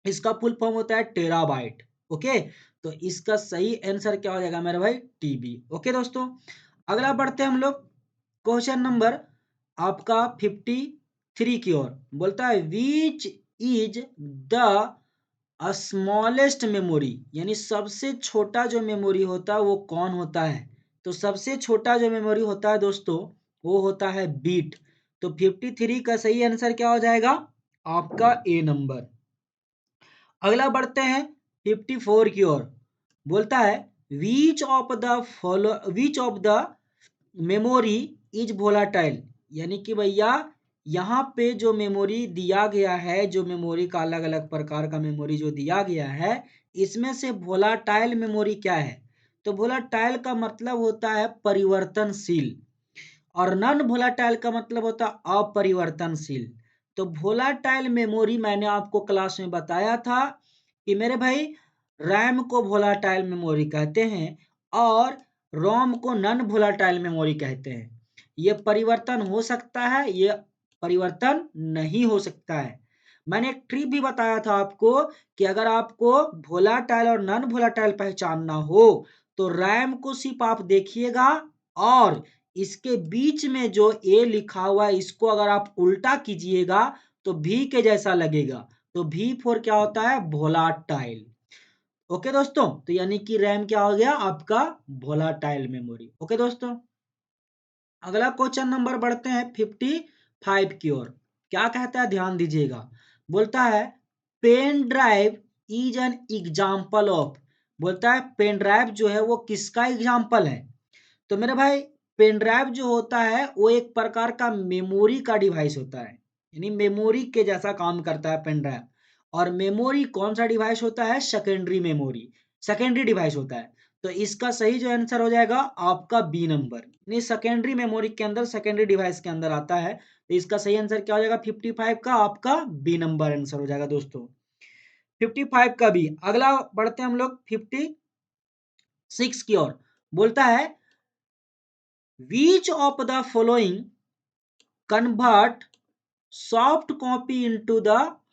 इसका फुल फॉर्म होता है टेराबाइट। ओके, तो इसका सही आंसर क्या हो जाएगा मेरे भाई, टीबी। ओके दोस्तों, अगला बढ़ते हैं हम लोग क्वेश्चन नंबर आपका 53 की ओर। बोलता है which is the smallest memory, यानी सबसे छोटा जो मेमोरी होता है वो कौन होता है। तो सबसे छोटा जो मेमोरी होता है दोस्तों वो होता है बीट। तो 53 का सही आंसर क्या हो जाएगा, आपका ए नंबर। अगला बढ़ते हैं 54 की ओर। बोलता है which of the memory is volatile, यानी कि भैया यहाँ पे जो मेमोरी दिया गया है, जो मेमोरी का अलग अलग प्रकार का मेमोरी जो दिया गया है, इसमें से वोलाटाइल मेमोरी क्या है। तो वोलाटाइल का मतलब होता है परिवर्तनशील, और नॉन वोलाटाइल का मतलब होता है अपरिवर्तनशील। तो वोलाटाइल मेमोरी मैंने आपको क्लास में बताया था कि मेरे भाई रैम को वोलाटाइल मेमोरी कहते हैं और रोम को नॉन वोलाटाइल मेमोरी कहते हैं। ये परिवर्तन हो सकता है, ये परिवर्तन नहीं हो सकता है। मैंने एक ट्रिक भी बताया था आपको कि अगर आपको वोलाटाइल और नॉन वोलाटाइल पहचानना हो तो रैम को सिर्फ आप देखिएगा और इसके बीच में जो ए लिखा हुआ है इसको अगर आप उल्टा कीजिएगा तो भी के जैसा लगेगा। तो भी फोर क्या होता है? वोलाटाइल। ओके दोस्तों, तो यानी कि रैम क्या हो गया आपका? Volatile memory. ओके दोस्तों, अगला क्वेश्चन नंबर बढ़ते हैं 55 की ओर। क्या कहता है ध्यान दीजिएगा। बोलता है pen drive is an example of. बोलता है पेन ड्राइव जो है वो किसका एग्जाम्पल है? तो मेरे भाई पेन ड्राइव जो होता है वो एक प्रकार का मेमोरी का डिवाइस होता है, यानी मेमोरी के जैसा काम करता है पेन ड्राइव। और मेमोरी कौन सा डिवाइस होता है? सेकेंडरी मेमोरी, सेकेंडरी डिवाइस होता है। तो इसका सही जो आंसर हो जाएगा आपका बी नंबर, यानी सेकेंडरी मेमोरी के अंदर, सेकेंडरी डिवाइस के अंदर आता है। तो इसका सही आंसर क्या हो जाएगा? 55 का आपका बी नंबर आंसर हो जाएगा दोस्तों, 55 का बी। अगला बढ़ते हैं हम लोग 56 की ओर। बोलता है Which of the following convert soft copy into the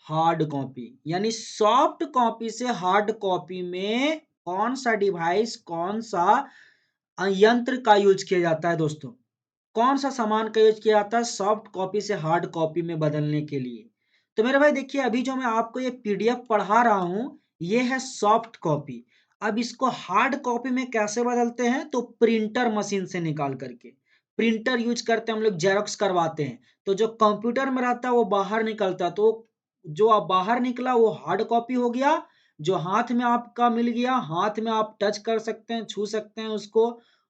hard copy? यानी सॉफ्ट कॉपी से हार्ड कॉपी में कौन सा डिवाइस, कौन सा यंत्र का यूज किया जाता है दोस्तों? कौन सा सामान का यूज किया जाता है सॉफ्ट कॉपी से हार्ड कॉपी में बदलने के लिए? तो मेरे भाई देखिए, अभी जो मैं आपको ये पीडीएफ पढ़ा रहा हूं ये है सॉफ्ट कॉपी। अब इसको हार्ड कॉपी में कैसे बदलते हैं? तो प्रिंटर मशीन से निकाल करके, प्रिंटर यूज करते हैं हम लोग, जेरोक्स करवाते हैं। तो जो कंप्यूटर में रहता है वो बाहर निकलता है, तो जो अब बाहर निकला वो हार्ड कॉपी हो गया। जो हाथ में आपका मिल गया, हाथ में आप टच कर सकते हैं, छू सकते हैं उसको,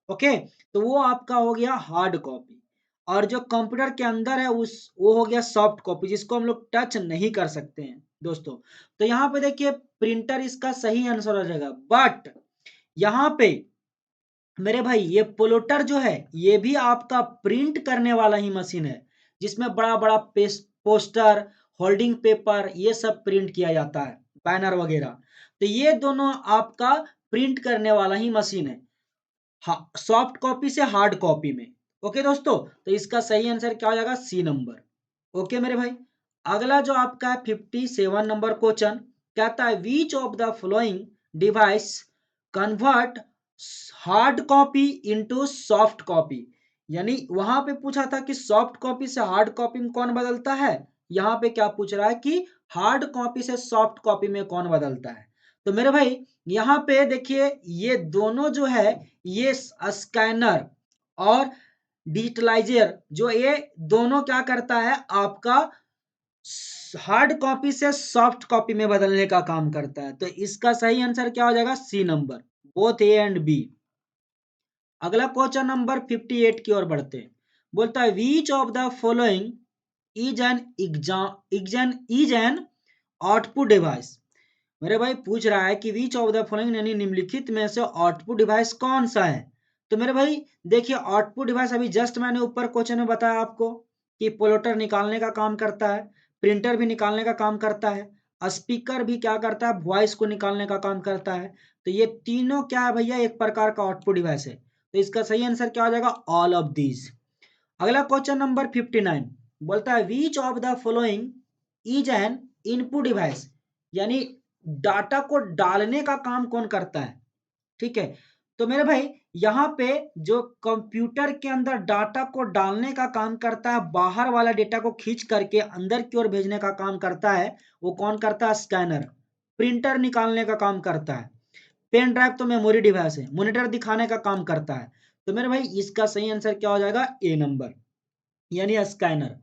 ओके, तो वो आपका हो गया हार्ड कॉपी। और जो कंप्यूटर के अंदर है उस वो हो गया सॉफ्ट कॉपी, जिसको हम लोग टच नहीं कर सकते हैं दोस्तों। तो यहाँ पे देखिए प्रिंटर इसका सही आंसर हो जाएगा। बट यहाँ पे मेरे भाई ये प्लोटर जो है ये भी आपका प्रिंट करने वाला ही मशीन है, जिसमें बड़ा बड़ा पोस्टर, होल्डिंग पेपर ये सब प्रिंट किया जाता है, बैनर वगैरह। तो ये दोनों आपका प्रिंट करने वाला ही मशीन है, सॉफ्ट कॉपी से हार्ड कॉपी में। ओके दोस्तों, तो इसका सही आंसर क्या हो जाएगा? C number. ओके मेरे भाई, अगला जो आपका है 57 नंबर क्वेश्चन, कहता है which of the following device convert hard copy into soft copy? यानी वहां पे पूछा था कि सॉफ्ट कॉपी से हार्ड कॉपी में कौन बदलता है, यहाँ पे क्या पूछ रहा है कि हार्ड कॉपी से सॉफ्ट कॉपी में कौन बदलता है? तो मेरे भाई यहाँ पे देखिए ये दोनों जो है, ये स्कैनर और डिजिटलाइजर, जो ये दोनों क्या करता है आपका हार्ड कॉपी से सॉफ्ट कॉपी में बदलने का काम करता है। तो इसका सही आंसर क्या हो जाएगा? C number, both A and B. अगला क्वेश्चन नंबर 58 की ओर बढ़ते हैं। बोलता है which of the following is an output device? मेरे भाई पूछ रहा है कि विच ऑफ द फॉलोइंग यानी निम्नलिखित में से आउटपुट डिवाइस कौन सा है? तो मेरे भाई देखिए आउटपुट डिवाइस अभी जस्ट मैंने ऊपर क्वेश्चन में बताया आपको कि प्लोटर निकालने का काम करता है, प्रिंटर भी निकालने का काम करता है, स्पीकर भी क्या करता है? वॉइस को निकालने का काम करता है। तो ये तीनों क्या है भैया? एक प्रकार का आउटपुट डिवाइस है। तो इसका सही आंसर क्या हो जाएगा? All of these. अगला क्वेश्चन नंबर 59 बोलता है which of the following is N input device? यानी डाटा को डालने का काम कौन करता है? ठीक है, तो मेरे भाई यहाँ पे जो कंप्यूटर के अंदर डाटा को डालने का काम करता है, बाहर वाला डेटा को खींच करके अंदर की ओर भेजने का काम करता है, वो कौन करता है? स्कैनर। प्रिंटर निकालने का काम करता है, पेन ड्राइव तो मेमोरी डिवाइस है, मॉनिटर दिखाने का काम करता है। तो मेरे भाई इसका सही आंसर क्या हो जाएगा? ए नंबर, यानी स्कैनर।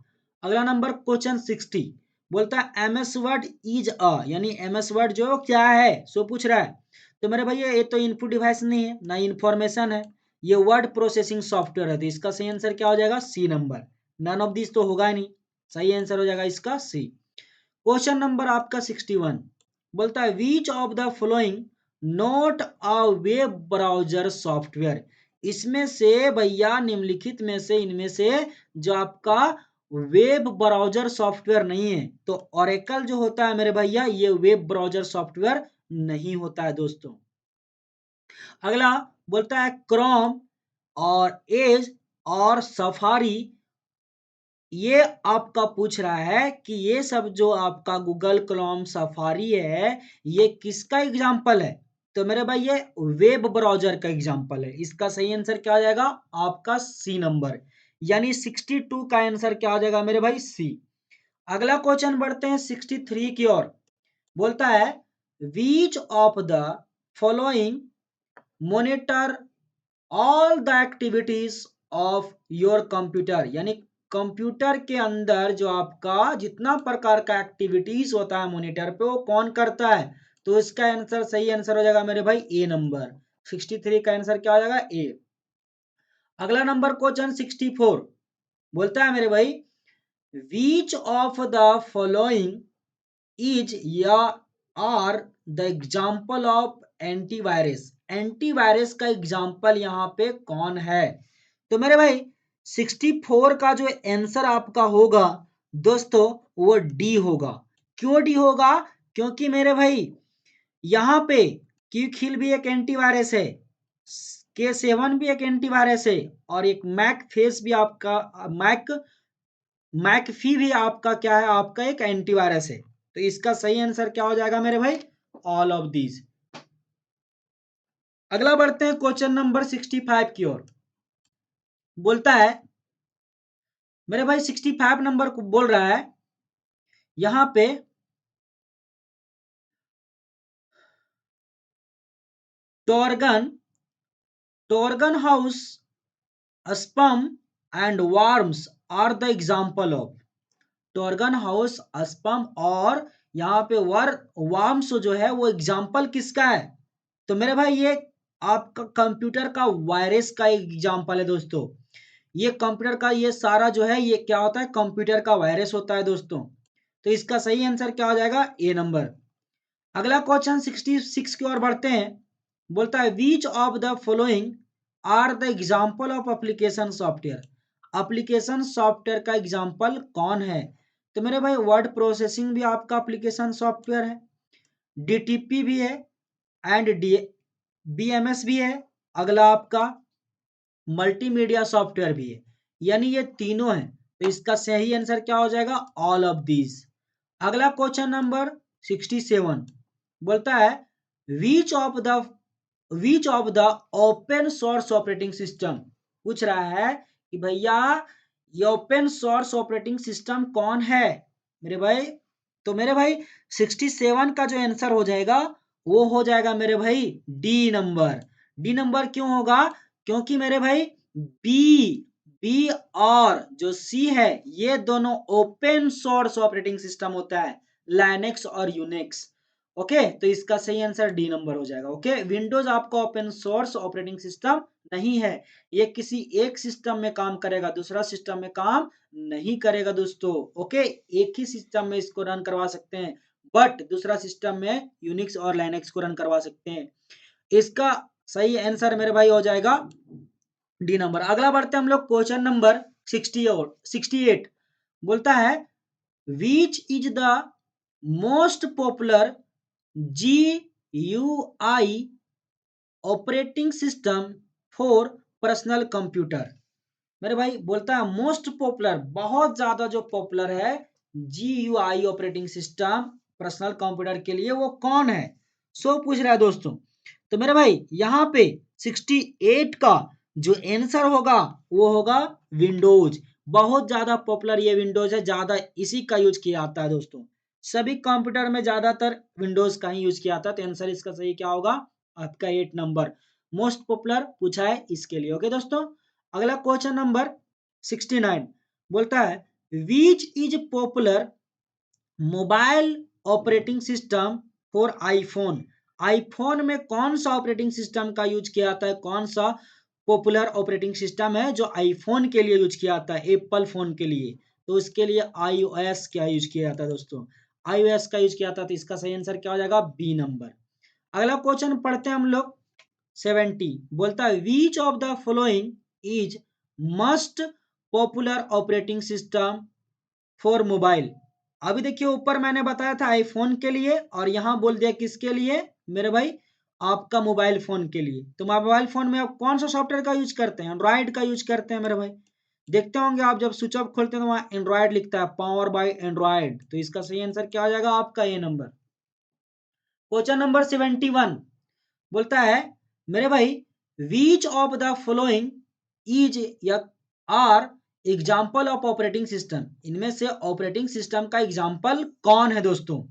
अगला नंबर क्वेश्चन 60 बोलता है M S word is a, यानी एम एस वर्ड जो क्या है सो पूछ रहा है। तो मेरे भैया ये तो इनपुट डिवाइस नहीं है ना इंफॉर्मेशन है, ये वर्ड प्रोसेसिंग सॉफ्टवेयर है। तो इसका सही आंसर क्या हो जाएगा? C number, none of this तो होगा ही नहीं, सही आंसर हो जाएगा इसका सी। क्वेश्चन नंबर आपका 61 बोलता है which of the following not a web browser software? इसमें से भैया निम्नलिखित में से इनमें से जो आपका वेब ब्राउजर सॉफ्टवेयर नहीं है, तो ओरेकल जो होता है मेरे भैया ये वेब ब्राउजर सॉफ्टवेयर नहीं होता है दोस्तों। अगला बोलता है क्रोम और एज और सफारी, ये आपका पूछ रहा है कि ये सब जो आपका गूगल क्रोम सफारी है, ये किसका एग्जाम्पल है? तो मेरे भाई ये वेब ब्राउजर का एग्जाम्पल है। इसका सही आंसर क्या आ जाएगा? आपका सी नंबर, यानी 62 का आंसर क्या आ जाएगा मेरे भाई? सी। अगला क्वेश्चन बढ़ते हैं 63 की ओर। बोलता है which of the following monitor all the activities of your computer, यानी कंप्यूटर के अंदर जो आपका जितना प्रकार का एक्टिविटीज होता है मॉनिटर पे, वो कौन करता है? तो इसका आंसर, सही आंसर हो जाएगा मेरे भाई ए नंबर। 63 का आंसर क्या हो जाएगा? ए। अगला नंबर क्वेश्चन 64 बोलता है मेरे भाई which of the following is या are the example of antivirus. Antivirus का एग्जाम्पल यहाँ पे कौन है? तो मेरे भाई 64 का जो आंसर आपका होगा दोस्तों, वो डी होगा। क्यों डी होगा? क्योंकि मेरे भाई यहाँ पे क्यूखिल भी एक एंटीवायरस है, K7 भी एक एंटीवायरस है, और एक मैक फेस भी आपका मैकफी भी आपका क्या है? आपका एक एंटीवायरस है। तो इसका सही आंसर क्या हो जाएगा मेरे भाई? All of these. अगला बढ़ते हैं क्वेश्चन नंबर 65 की ओर। बोलता है मेरे भाई 65 नंबर को बोल रहा है यहां पे Trojan Trojan horse spam and worms are the example of. Trojan horse spam और यहाँ पे वार्म्स जो है वो एग्जाम्पल किसका है? तो मेरे भाई ये आपका कंप्यूटर का वायरस का एग्जाम्पल है दोस्तों। ये कंप्यूटर का ये सारा जो है ये क्या होता है? कंप्यूटर का वायरस होता है दोस्तों। तो इसका सही आंसर क्या हो जाएगा? A number. अगला क्वेश्चन 66 की ओर बढ़ते हैं। बोलता है which of the following are the example of application software. Application software का एग्जाम्पल कौन है? तो मेरे भाई वर्ड प्रोसेसिंग भी आपका एप्लीकेशन सॉफ्टवेयर है, डीटीपी भी है, एंड बीएमएस भी है। अगला आपका मल्टीमीडिया सॉफ्टवेयर भी है, यानी ये तीनों है। तो इसका सही आंसर क्या हो जाएगा? All of these. अगला क्वेश्चन नंबर 67 बोलता है which of the open source operating system. पूछ रहा है कि भैया ये ओपन सोर्स ऑपरेटिंग सिस्टम कौन है मेरे भाई? तो मेरे भाई 67 का जो आंसर हो जाएगा वो हो जाएगा मेरे भाई डी नंबर। डी नंबर क्यों होगा? क्योंकि मेरे भाई बी बी और जो सी है ये दोनों ओपन सोर्स ऑपरेटिंग सिस्टम होता है, लाइनेक्स और यूनिक्स। ओके, तो इसका सही आंसर डी नंबर हो जाएगा। ओके, विंडोज आपका ओपन सोर्स ऑपरेटिंग सिस्टम नहीं है। ये किसी एक सिस्टम में काम करेगा, दूसरा सिस्टम में काम नहीं करेगा दोस्तों। ओके, एक ही सिस्टम में इसको रन करवा सकते हैं, बट दूसरा सिस्टम में यूनिक्स और लाइनेक्स को रन करवा सकते हैं। इसका सही आंसर मेरे भाई हो जाएगा डी नंबर। अगला बढ़ते हैं हम लोग क्वेश्चन नंबर 60 और 68 बोलता है which is the most popular G U I operating system for personal computer. मेरे भाई बोलता है मोस्ट पॉपुलर, बहुत ज्यादा जो पॉपुलर है G U I operating system personal computer के लिए, वो कौन है? सो पूछ रहा है दोस्तों। तो मेरे भाई यहाँ पे 68 का जो आंसर होगा वो होगा विंडोज। बहुत ज्यादा पॉपुलर ये विंडोज है, ज्यादा इसी का यूज किया जाता है दोस्तों। सभी कंप्यूटर में ज्यादातर विंडोज का ही यूज किया जाता है। तो आंसर इसका सही क्या होगा? आपका 8 नंबर मोस्ट पॉपुलर पूछा है इसके लिए। ओके दोस्तों, अगला क्वेश्चन नंबर 69 बोलता है which is popular mobile operating system for iPhone. IPhone में कौन सा ऑपरेटिंग सिस्टम का यूज किया जाता है? कौन सा पॉपुलर ऑपरेटिंग सिस्टम है जो आईफोन के लिए यूज किया जाता है, एप्पल फोन के लिए? तो इसके लिए iOS क्या यूज किया जाता है दोस्तों? iOS का यूज किया जाता है। तो इसका सही आंसर क्या हो जाएगा? B number. अगला क्वेश्चन पढ़ते हैं हम लोग 70 बोलता है which of the following is must popular operating system for mobile. अभी देखिए ऊपर मैंने बताया था आईफोन के लिए, और यहां बोल दिया किसके लिए मेरे भाई? आपका मोबाइल फोन के लिए। तो मोबाइल फोन में आप कौन सा सॉफ्टवेयर का यूज करते हैं? एंड्रॉइड का यूज करते हैं मेरे भाई। देखते होंगे आप जब स्विच ऑफ खोलते हैं तो वहां एंड्रॉइड लिखता है, पावर बाय एंड्रॉइड। तो इसका सही आंसर क्या हो जाएगा आपका ए नंबर। क्वेश्चन नंबर 71 बोलता है मेरे भाई which of the following is या are example of operating system, इनमें से ऑपरेटिंग सिस्टम का एग्जाम्पल कौन है दोस्तों?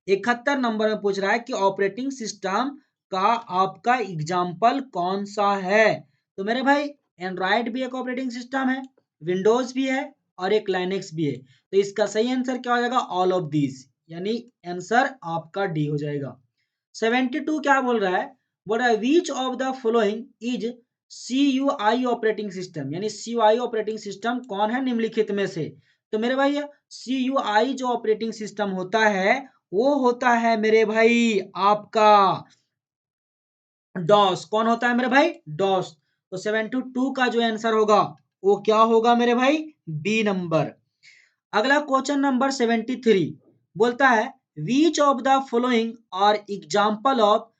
71 नंबर में पूछ रहा है कि ऑपरेटिंग सिस्टम का आपका एग्जाम्पल कौन सा है। तो मेरे भाई एंड्रॉयड भी एक ऑपरेटिंग सिस्टम है, विंडोज भी है और एक लाइनेक्स भी है। तो इसका सही आंसर क्या हो जाएगा? ऑल ऑफ दीज, यानी आंसर आपका डी हो जाएगा। 72 क्या बोल रहा है? बोल रहा है which of the following is CUI operating system, यानी CUI ऑपरेटिंग सिस्टम कौन है निम्नलिखित में से? तो मेरे भाई CUI जो ऑपरेटिंग सिस्टम होता है वो होता है मेरे भाई आपका डॉस। कौन होता है मेरे भाई? डॉस। तो 72 का जो आंसर होगा वो क्या होगा मेरे भाई? B number. अगला क्वेश्चन नंबर 73 बोलता है which of the following are example of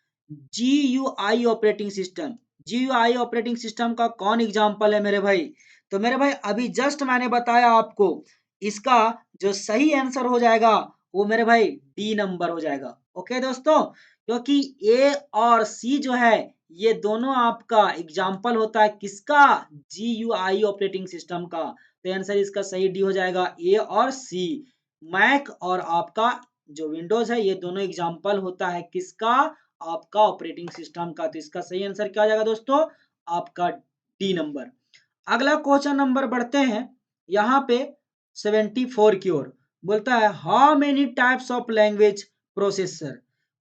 GUI operating system. GUI operating system का कौन एग्जाम्पल है मेरे भाई? तो मेरे भाई अभी जस्ट मैंने बताया आपको, इसका जो सही आंसर हो जाएगा वो मेरे भाई डी नंबर हो जाएगा। ओके दोस्तों, क्योंकि ए और सी जो है ये दोनों आपका एग्जाम्पल होता है किसका? GUI ऑपरेटिंग सिस्टम का। तो आंसर इसका सही डी हो जाएगा, ए और सी। मैक और आपका जो विंडोज है ये दोनों एग्जाम्पल होता है किसका? आपका ऑपरेटिंग सिस्टम का। तो इसका सही आंसर क्या हो जाएगा दोस्तों? आपका डी नंबर। अगला क्वेश्चन नंबर बढ़ते हैं यहाँ पे 74 की ओर। बोलता है how many types of language processor.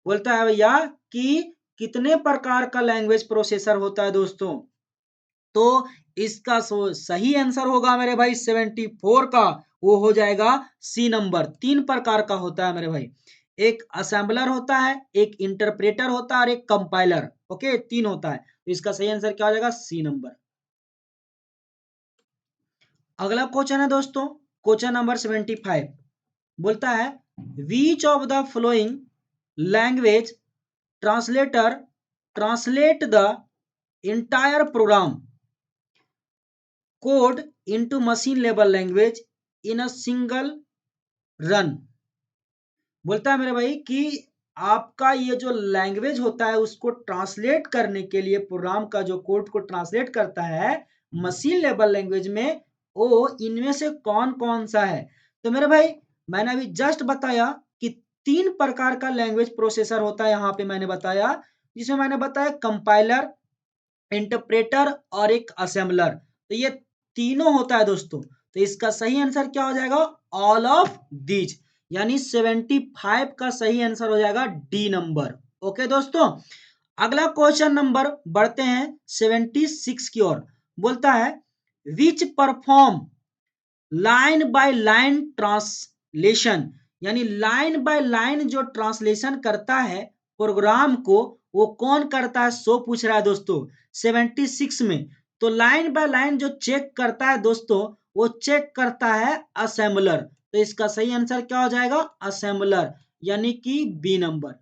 बोलता है भैया कि कितने प्रकार का लैंग्वेज प्रोसेसर होता है दोस्तों? तो इसका सही आंसर होगा मेरे भाई 74 का, वो हो जाएगा सी नंबर। 3 प्रकार का होता है मेरे भाई, एक असेंबलर होता है, एक इंटरप्रेटर होता है और एक कंपाइलर। ओके, 3 होता है। तो इसका सही आंसर क्या हो जाएगा? C number. अगला क्वेश्चन है दोस्तों क्वेश्चन नंबर 75 बोलता है which of the following language translator translate the entire program code into machine level language in a single run. बोलता है मेरे भाई कि आपका ये जो लैंग्वेज होता है उसको ट्रांसलेट करने के लिए, प्रोग्राम का जो कोड को ट्रांसलेट करता है मशीन लेवल लैंग्वेज में, वो इनमें से कौन कौन सा है? तो मेरे भाई मैंने अभी जस्ट बताया कि 3 प्रकार का लैंग्वेज प्रोसेसर होता है। यहाँ पे मैंने बताया, जिसमें मैंने बताया कंपाइलर, इंटरप्रेटर और एक असेंबलर। तो ये तीनों होता है दोस्तों। तो इसका सही आंसर क्या हो जाएगा? ऑल ऑफ दीज, यानी 75 का सही आंसर हो जाएगा डी नंबर। ओके दोस्तों, अगला क्वेश्चन नंबर बढ़ते हैं 76 की ओर। बोलता है which perform line by line translation, यानी लाइन बाय लाइन जो ट्रांसलेशन करता है प्रोग्राम को, वो कौन करता है सो पूछ रहा है दोस्तों 76 में। तो लाइन बाय लाइन जो चेक करता है दोस्तों, वो चेक करता है असेंबलर। तो इसका सही आंसर क्या हो जाएगा? असेंबलर, यानी कि बी नंबर।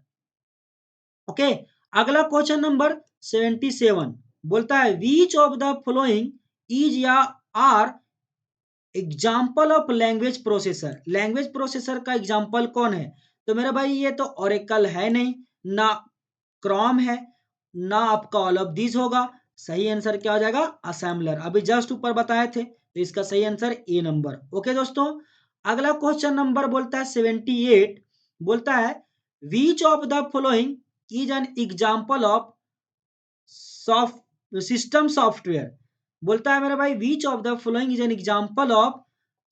ओके, अगला क्वेश्चन नंबर 77 बोलता है which of the following is या are example of language processor. Language processor का एग्जाम्पल कौन है? तो मेरा भाई ये तो ओरेकल है नहीं, ना क्रोम है, ना आपका ऑल ऑफ दिस होगा। सही आंसर क्या हो जाएगा? असेंबलर। अभी जस्ट ऊपर बताए थे, तो इसका सही आंसर ए नंबर। ओके दोस्तों, अगला क्वेश्चन नंबर बोलता है 78, बोलता है which of the following is an example of system software. बोलता है मेरे भाई which of the following is an example of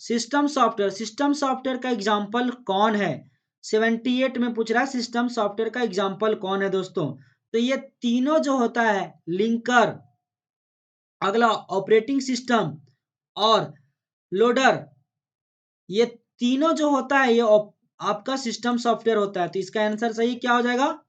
system software. System software का एग्जांपल कौन है? 78 में पूछ रहा है सिस्टम सॉफ्टवेयर का एग्जांपल कौन है दोस्तों? तो ये तीनों जो होता है लिंकर, अगला ऑपरेटिंग सिस्टम और लोडर, ये तीनों जो होता है ये आपका सिस्टम सॉफ्टवेयर होता है। तो इसका आंसर सही क्या हो जाएगा?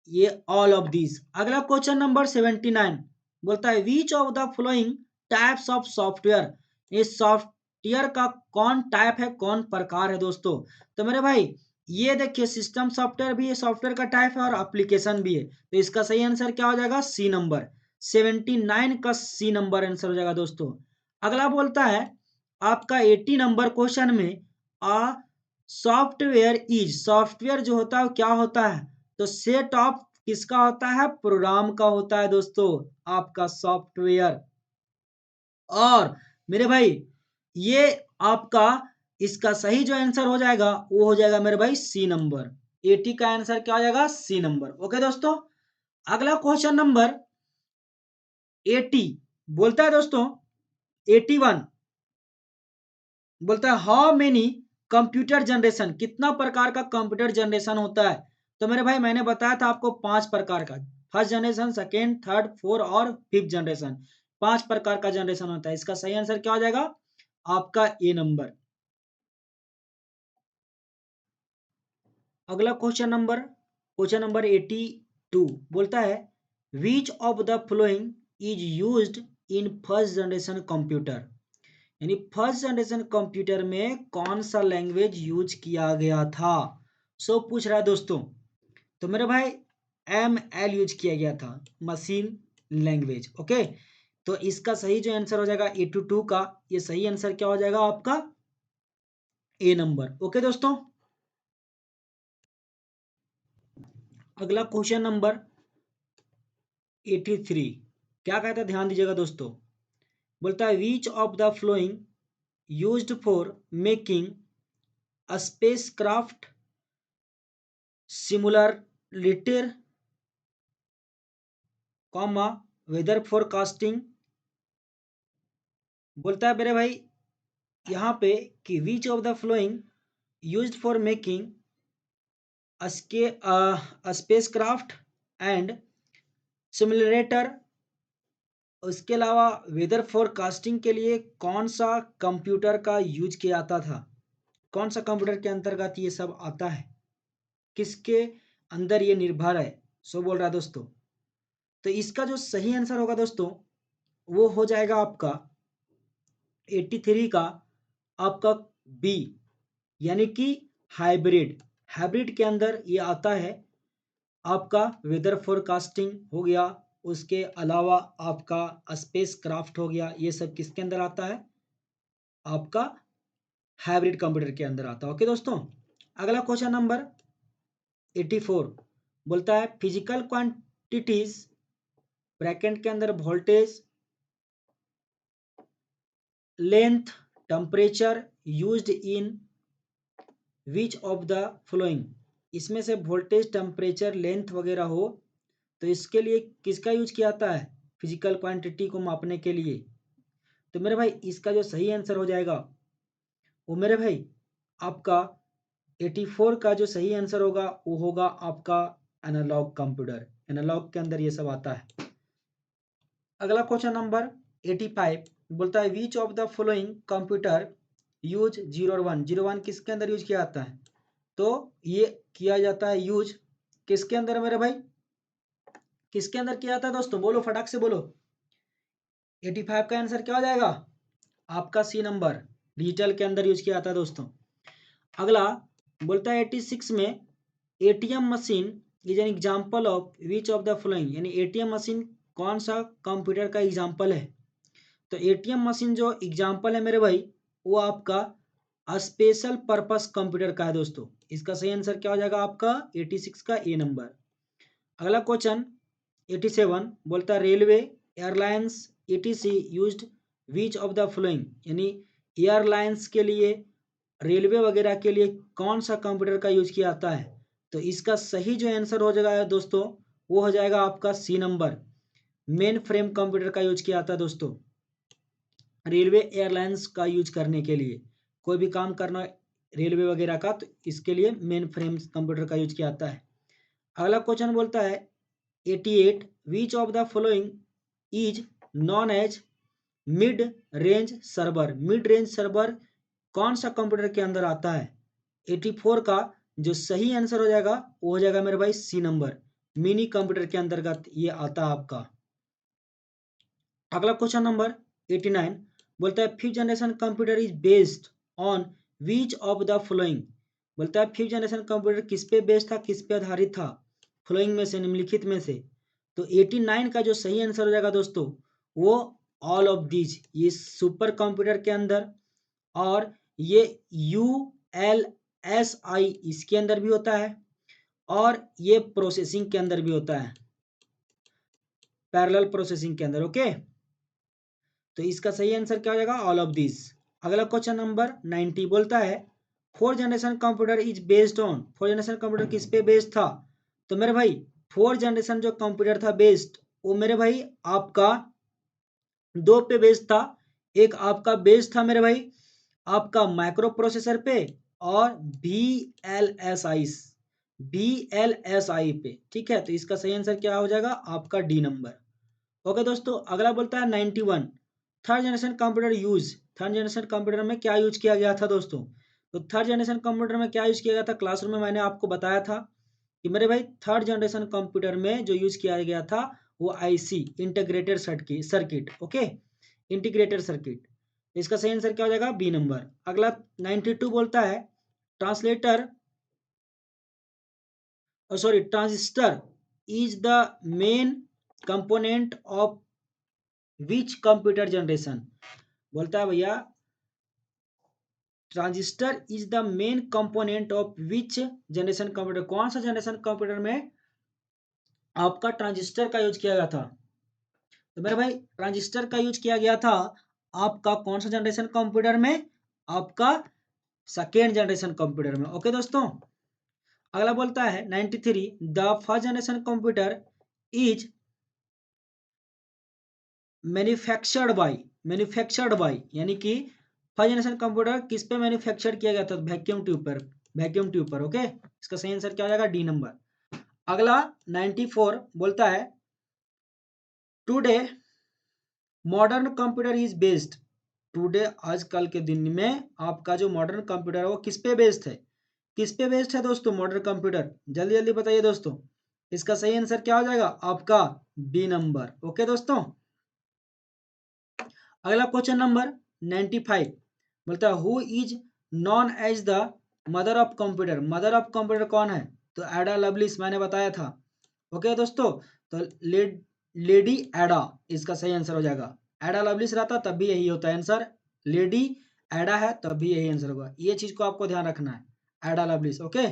ये ऑल ऑफ दीज। अगला क्वेश्चन नंबर 79 बोलता है which of the following types of software. ये सॉफ्टवेयर का कौन टाइप है, कौन प्रकार है दोस्तों? तो मेरे भाई ये देखिए सिस्टम सॉफ्टवेयर भी है, सॉफ्टवेयर का टाइप है, और एप्लीकेशन भी है। तो इसका सही आंसर क्या हो जाएगा? C number. 79 का सी नंबर आंसर हो जाएगा दोस्तों। अगला बोलता है आपका 80 नंबर क्वेश्चन में आ सॉफ्टवेयर इज, सॉफ्टवेयर जो होता है वो क्या होता है? तो सेट ऑफ किसका होता है? प्रोग्राम का होता है दोस्तों, आपका सॉफ्टवेयर। और मेरे भाई ये आपका इसका सही जो आंसर हो जाएगा वो हो जाएगा मेरे भाई सी नंबर। 80 का आंसर क्या हो जाएगा? C number. ओके दोस्तों, अगला क्वेश्चन नंबर 80 बोलता है दोस्तों, 81 बोलता है हाउ मेनी कंप्यूटर जनरेशन, कितना प्रकार का कंप्यूटर जनरेशन होता है? तो मेरे भाई मैंने बताया था आपको 5 प्रकार का, first generation, second, third, fourth और फिफ्थ जनरेशन। 5 प्रकार का जनरेशन होता है। इसका सही आंसर क्या हो जाएगा? आपका ए नंबर। अगला क्वेश्चन नंबर 82 बोलता है which of the following is used in first generation computer, यानी फर्स्ट जनरेशन कंप्यूटर में कौन सा लैंग्वेज यूज किया गया था? सो पूछ रहा है दोस्तों। तो मेरे भाई ML यूज किया गया था, मशीन लैंग्वेज। ओके, तो इसका सही जो आंसर हो जाएगा 82 का, ये सही आंसर क्या हो जाएगा आपका? ए नंबर। ओके दोस्तों, अगला क्वेश्चन नंबर 83 क्या कहता है? ध्यान दीजिएगा दोस्तों। बोलता है which of the following used for making a spacecraft simulator comma weather forecasting. बोलता है मेरे भाई यहाँ पे कि which of the following used for making spacecraft and simulator, उसके अलावा वेदर फोरकास्टिंग के लिए कौन सा कंप्यूटर का यूज किया जाता था? कौन सा कंप्यूटर के अंतर्गत ये सब आता है? किसके अंदर ये निर्भर है? सो बोल रहा है दोस्तों। तो इसका जो सही आंसर होगा दोस्तों वो हो जाएगा आपका 83 का, आपका बी, यानी कि हाइब्रिड। हाइब्रिड के अंदर ये आता है आपका वेदर फोरकास्टिंग हो गया, उसके अलावा आपका स्पेस क्राफ्ट हो गया, ये सब किसके अंदर आता है? आपका हाइब्रिड कंप्यूटर के अंदर आता है। ओके दोस्तों, अगला क्वेश्चन नंबर 84 बोलता है फिजिकल क्वांटिटीज ब्रैकेट के अंदर voltage, length, temperature used in which of the flowing, इसमें से वोल्टेज, टेम्परेचर, लेंथ वगैरह हो तो इसके लिए किसका यूज किया जाता है? फिजिकल क्वांटिटी को मापने के लिए। तो मेरे भाई इसका जो सही आंसर हो जाएगा वो मेरे भाई आपका 84 का जो सही आंसर होगा वो होगा आपका एनालॉग कंप्यूटर। एनालॉग के अंदर ये सब आता है। अगला क्वेश्चन नंबर 85 बोलता है which of the following computer use 0 और 1, 0 1 किसके अंदर यूज किया जाता है? तो ये किया जाता है यूज किसके अंदर मेरे भाई? किसके अंदर किया जाता है दोस्तों? बोलो फटाक से बोलो। 85 का आंसर क्या हो जाएगा? आपका सी नंबर, डिजिटल के अंदर यूज किया जाता है दोस्तों। अगला बोलता है 86 में ATM machine is an example of which of the following, यानी एटीएम मशीन कौन सा कंप्यूटर का एग्जाम्पल है? तो एटीएम मशीन जो एग्जाम्पल है मेरे भाई वो आपका स्पेशल पर्पस कंप्यूटर का है दोस्तों। इसका सही आंसर क्या हो जाएगा? आपका 86 का ए नंबर। अगला क्वेश्चन 87 बोलता है railway, airlines, ETC used which of the flowing, यानी एयरलाइंस के लिए, रेलवे वगैरह के लिए कौन सा कंप्यूटर का यूज किया जाता है? तो इसका सही जो आंसर हो जाएगा दोस्तों वो हो जाएगा आपका C number, mainframe computer का यूज किया जाता है दोस्तों। रेलवे एयरलाइंस का यूज करने के लिए, कोई भी काम करना रेलवे वगैरह का, तो इसके लिए मेन फ्रेम कंप्यूटर का यूज किया जाता है। अगला क्वेश्चन बोलता है 88 which of the following is known as mid range server, mid range server कौन सा कंप्यूटर के अंदर आता है? 84 का जो सही आंसर हो जाएगा वो हो जाएगा मेरे भाई सी नंबर, मिनी कंप्यूटर के अंतर्गत ये आता है आपका। अगला क्वेश्चन नंबर 89 बोलता है fifth generation computer is based on which of the following, बोलता है फिफ्थ जनरेशन कंप्यूटर किस पे बेस्ड था, किस पे आधारित था, फॉलोइंग में से, निम्नलिखित में से। तो 89 का जो सही आंसर हो जाएगा दोस्तों वो ऑल ऑफ दीज, ये सुपर कंप्यूटर के अंदर, और ये ULSI इसके अंदर भी होता है, और ये प्रोसेसिंग के अंदर भी होता है, पैरेलल प्रोसेसिंग के अंदर। ओके, तो इसका सही आंसर क्या हो जाएगा, ऑल ऑफ दिस। अगला क्वेश्चन नंबर 90 बोलता है fourth generation computer is based on, fourth generation computer किस पे बेस्ड था। तो मेरे भाई फोर्थ जनरेशन जो कंप्यूटर था बेस्ड, वो मेरे भाई आपका दो पे बेस्ड था। एक आपका बेस्ड था मेरे भाई आपका माइक्रो प्रोसेसर पे, और VLSI पे। ठीक है, तो इसका सही आंसर क्या हो जाएगा आपका डी नंबर। ओके दोस्तों, अगला बोलता है 91 third generation computer use, third generation computer में क्या यूज किया गया था दोस्तों। तो थर्ड जनरेशन कंप्यूटर में क्या यूज किया गया था, क्लासरूम में मैंने आपको बताया था कि मेरे भाई थर्ड जनरेशन कंप्यूटर में जो यूज किया गया था वो IC, integrated circuit. Okay, integrated circuit. इसका सही आंसर क्या हो जाएगा, बी नंबर। अगला 92 बोलता है translator sorry transistor is the main component of which computer generation. बोलता है भैया transistor is the main component of which generation computer, कौन सा जनरेशन कंप्यूटर में आपका ट्रांजिस्टर का यूज किया गया था। तो मेरे भाई ट्रांजिस्टर का यूज किया गया था आपका कौन सा जनरेशन कंप्यूटर में, आपका सेकेंड जनरेशन कंप्यूटर में। ओके दोस्तों, अगला बोलता है 93 the first generation computer is manufactured by यानी कि फर्स्ट जनरेशन कंप्यूटर किस पे मैन्युफैक्चर किया गया था, वैक्यूम ट्यूब पर, वैक्यूम ट्यूब पर। ओके, इसका सही आंसर क्या हो जाएगा, डी नंबर। अगला 94 बोलता है today modern computer is based, today आजकल के दिन में आपका जो मॉडर्न कंप्यूटर है वो किस पे बेस्ड है, किस पे बेस्ड है दोस्तों मॉडर्न कंप्यूटर, जल्दी जल्दी बताइए दोस्तों। इसका सही आंसर क्या हो जाएगा आपका बी नंबर। ओके दोस्तों, अगला क्वेश्चन नंबर 95 बोलता है who is known as the mother of computer, mother of computer कौन है। तो एडा लवलिस मैंने बताया था। ओके दोस्तों, तो लेडी एडा इसका सही आंसर हो जाएगा। एडा लवलिस रहता तब भी यही होता है आंसर, लेडी एडा है तब भी यही आंसर होगा। ये चीज को आपको ध्यान रखना है, एडा लवलिस। ओके,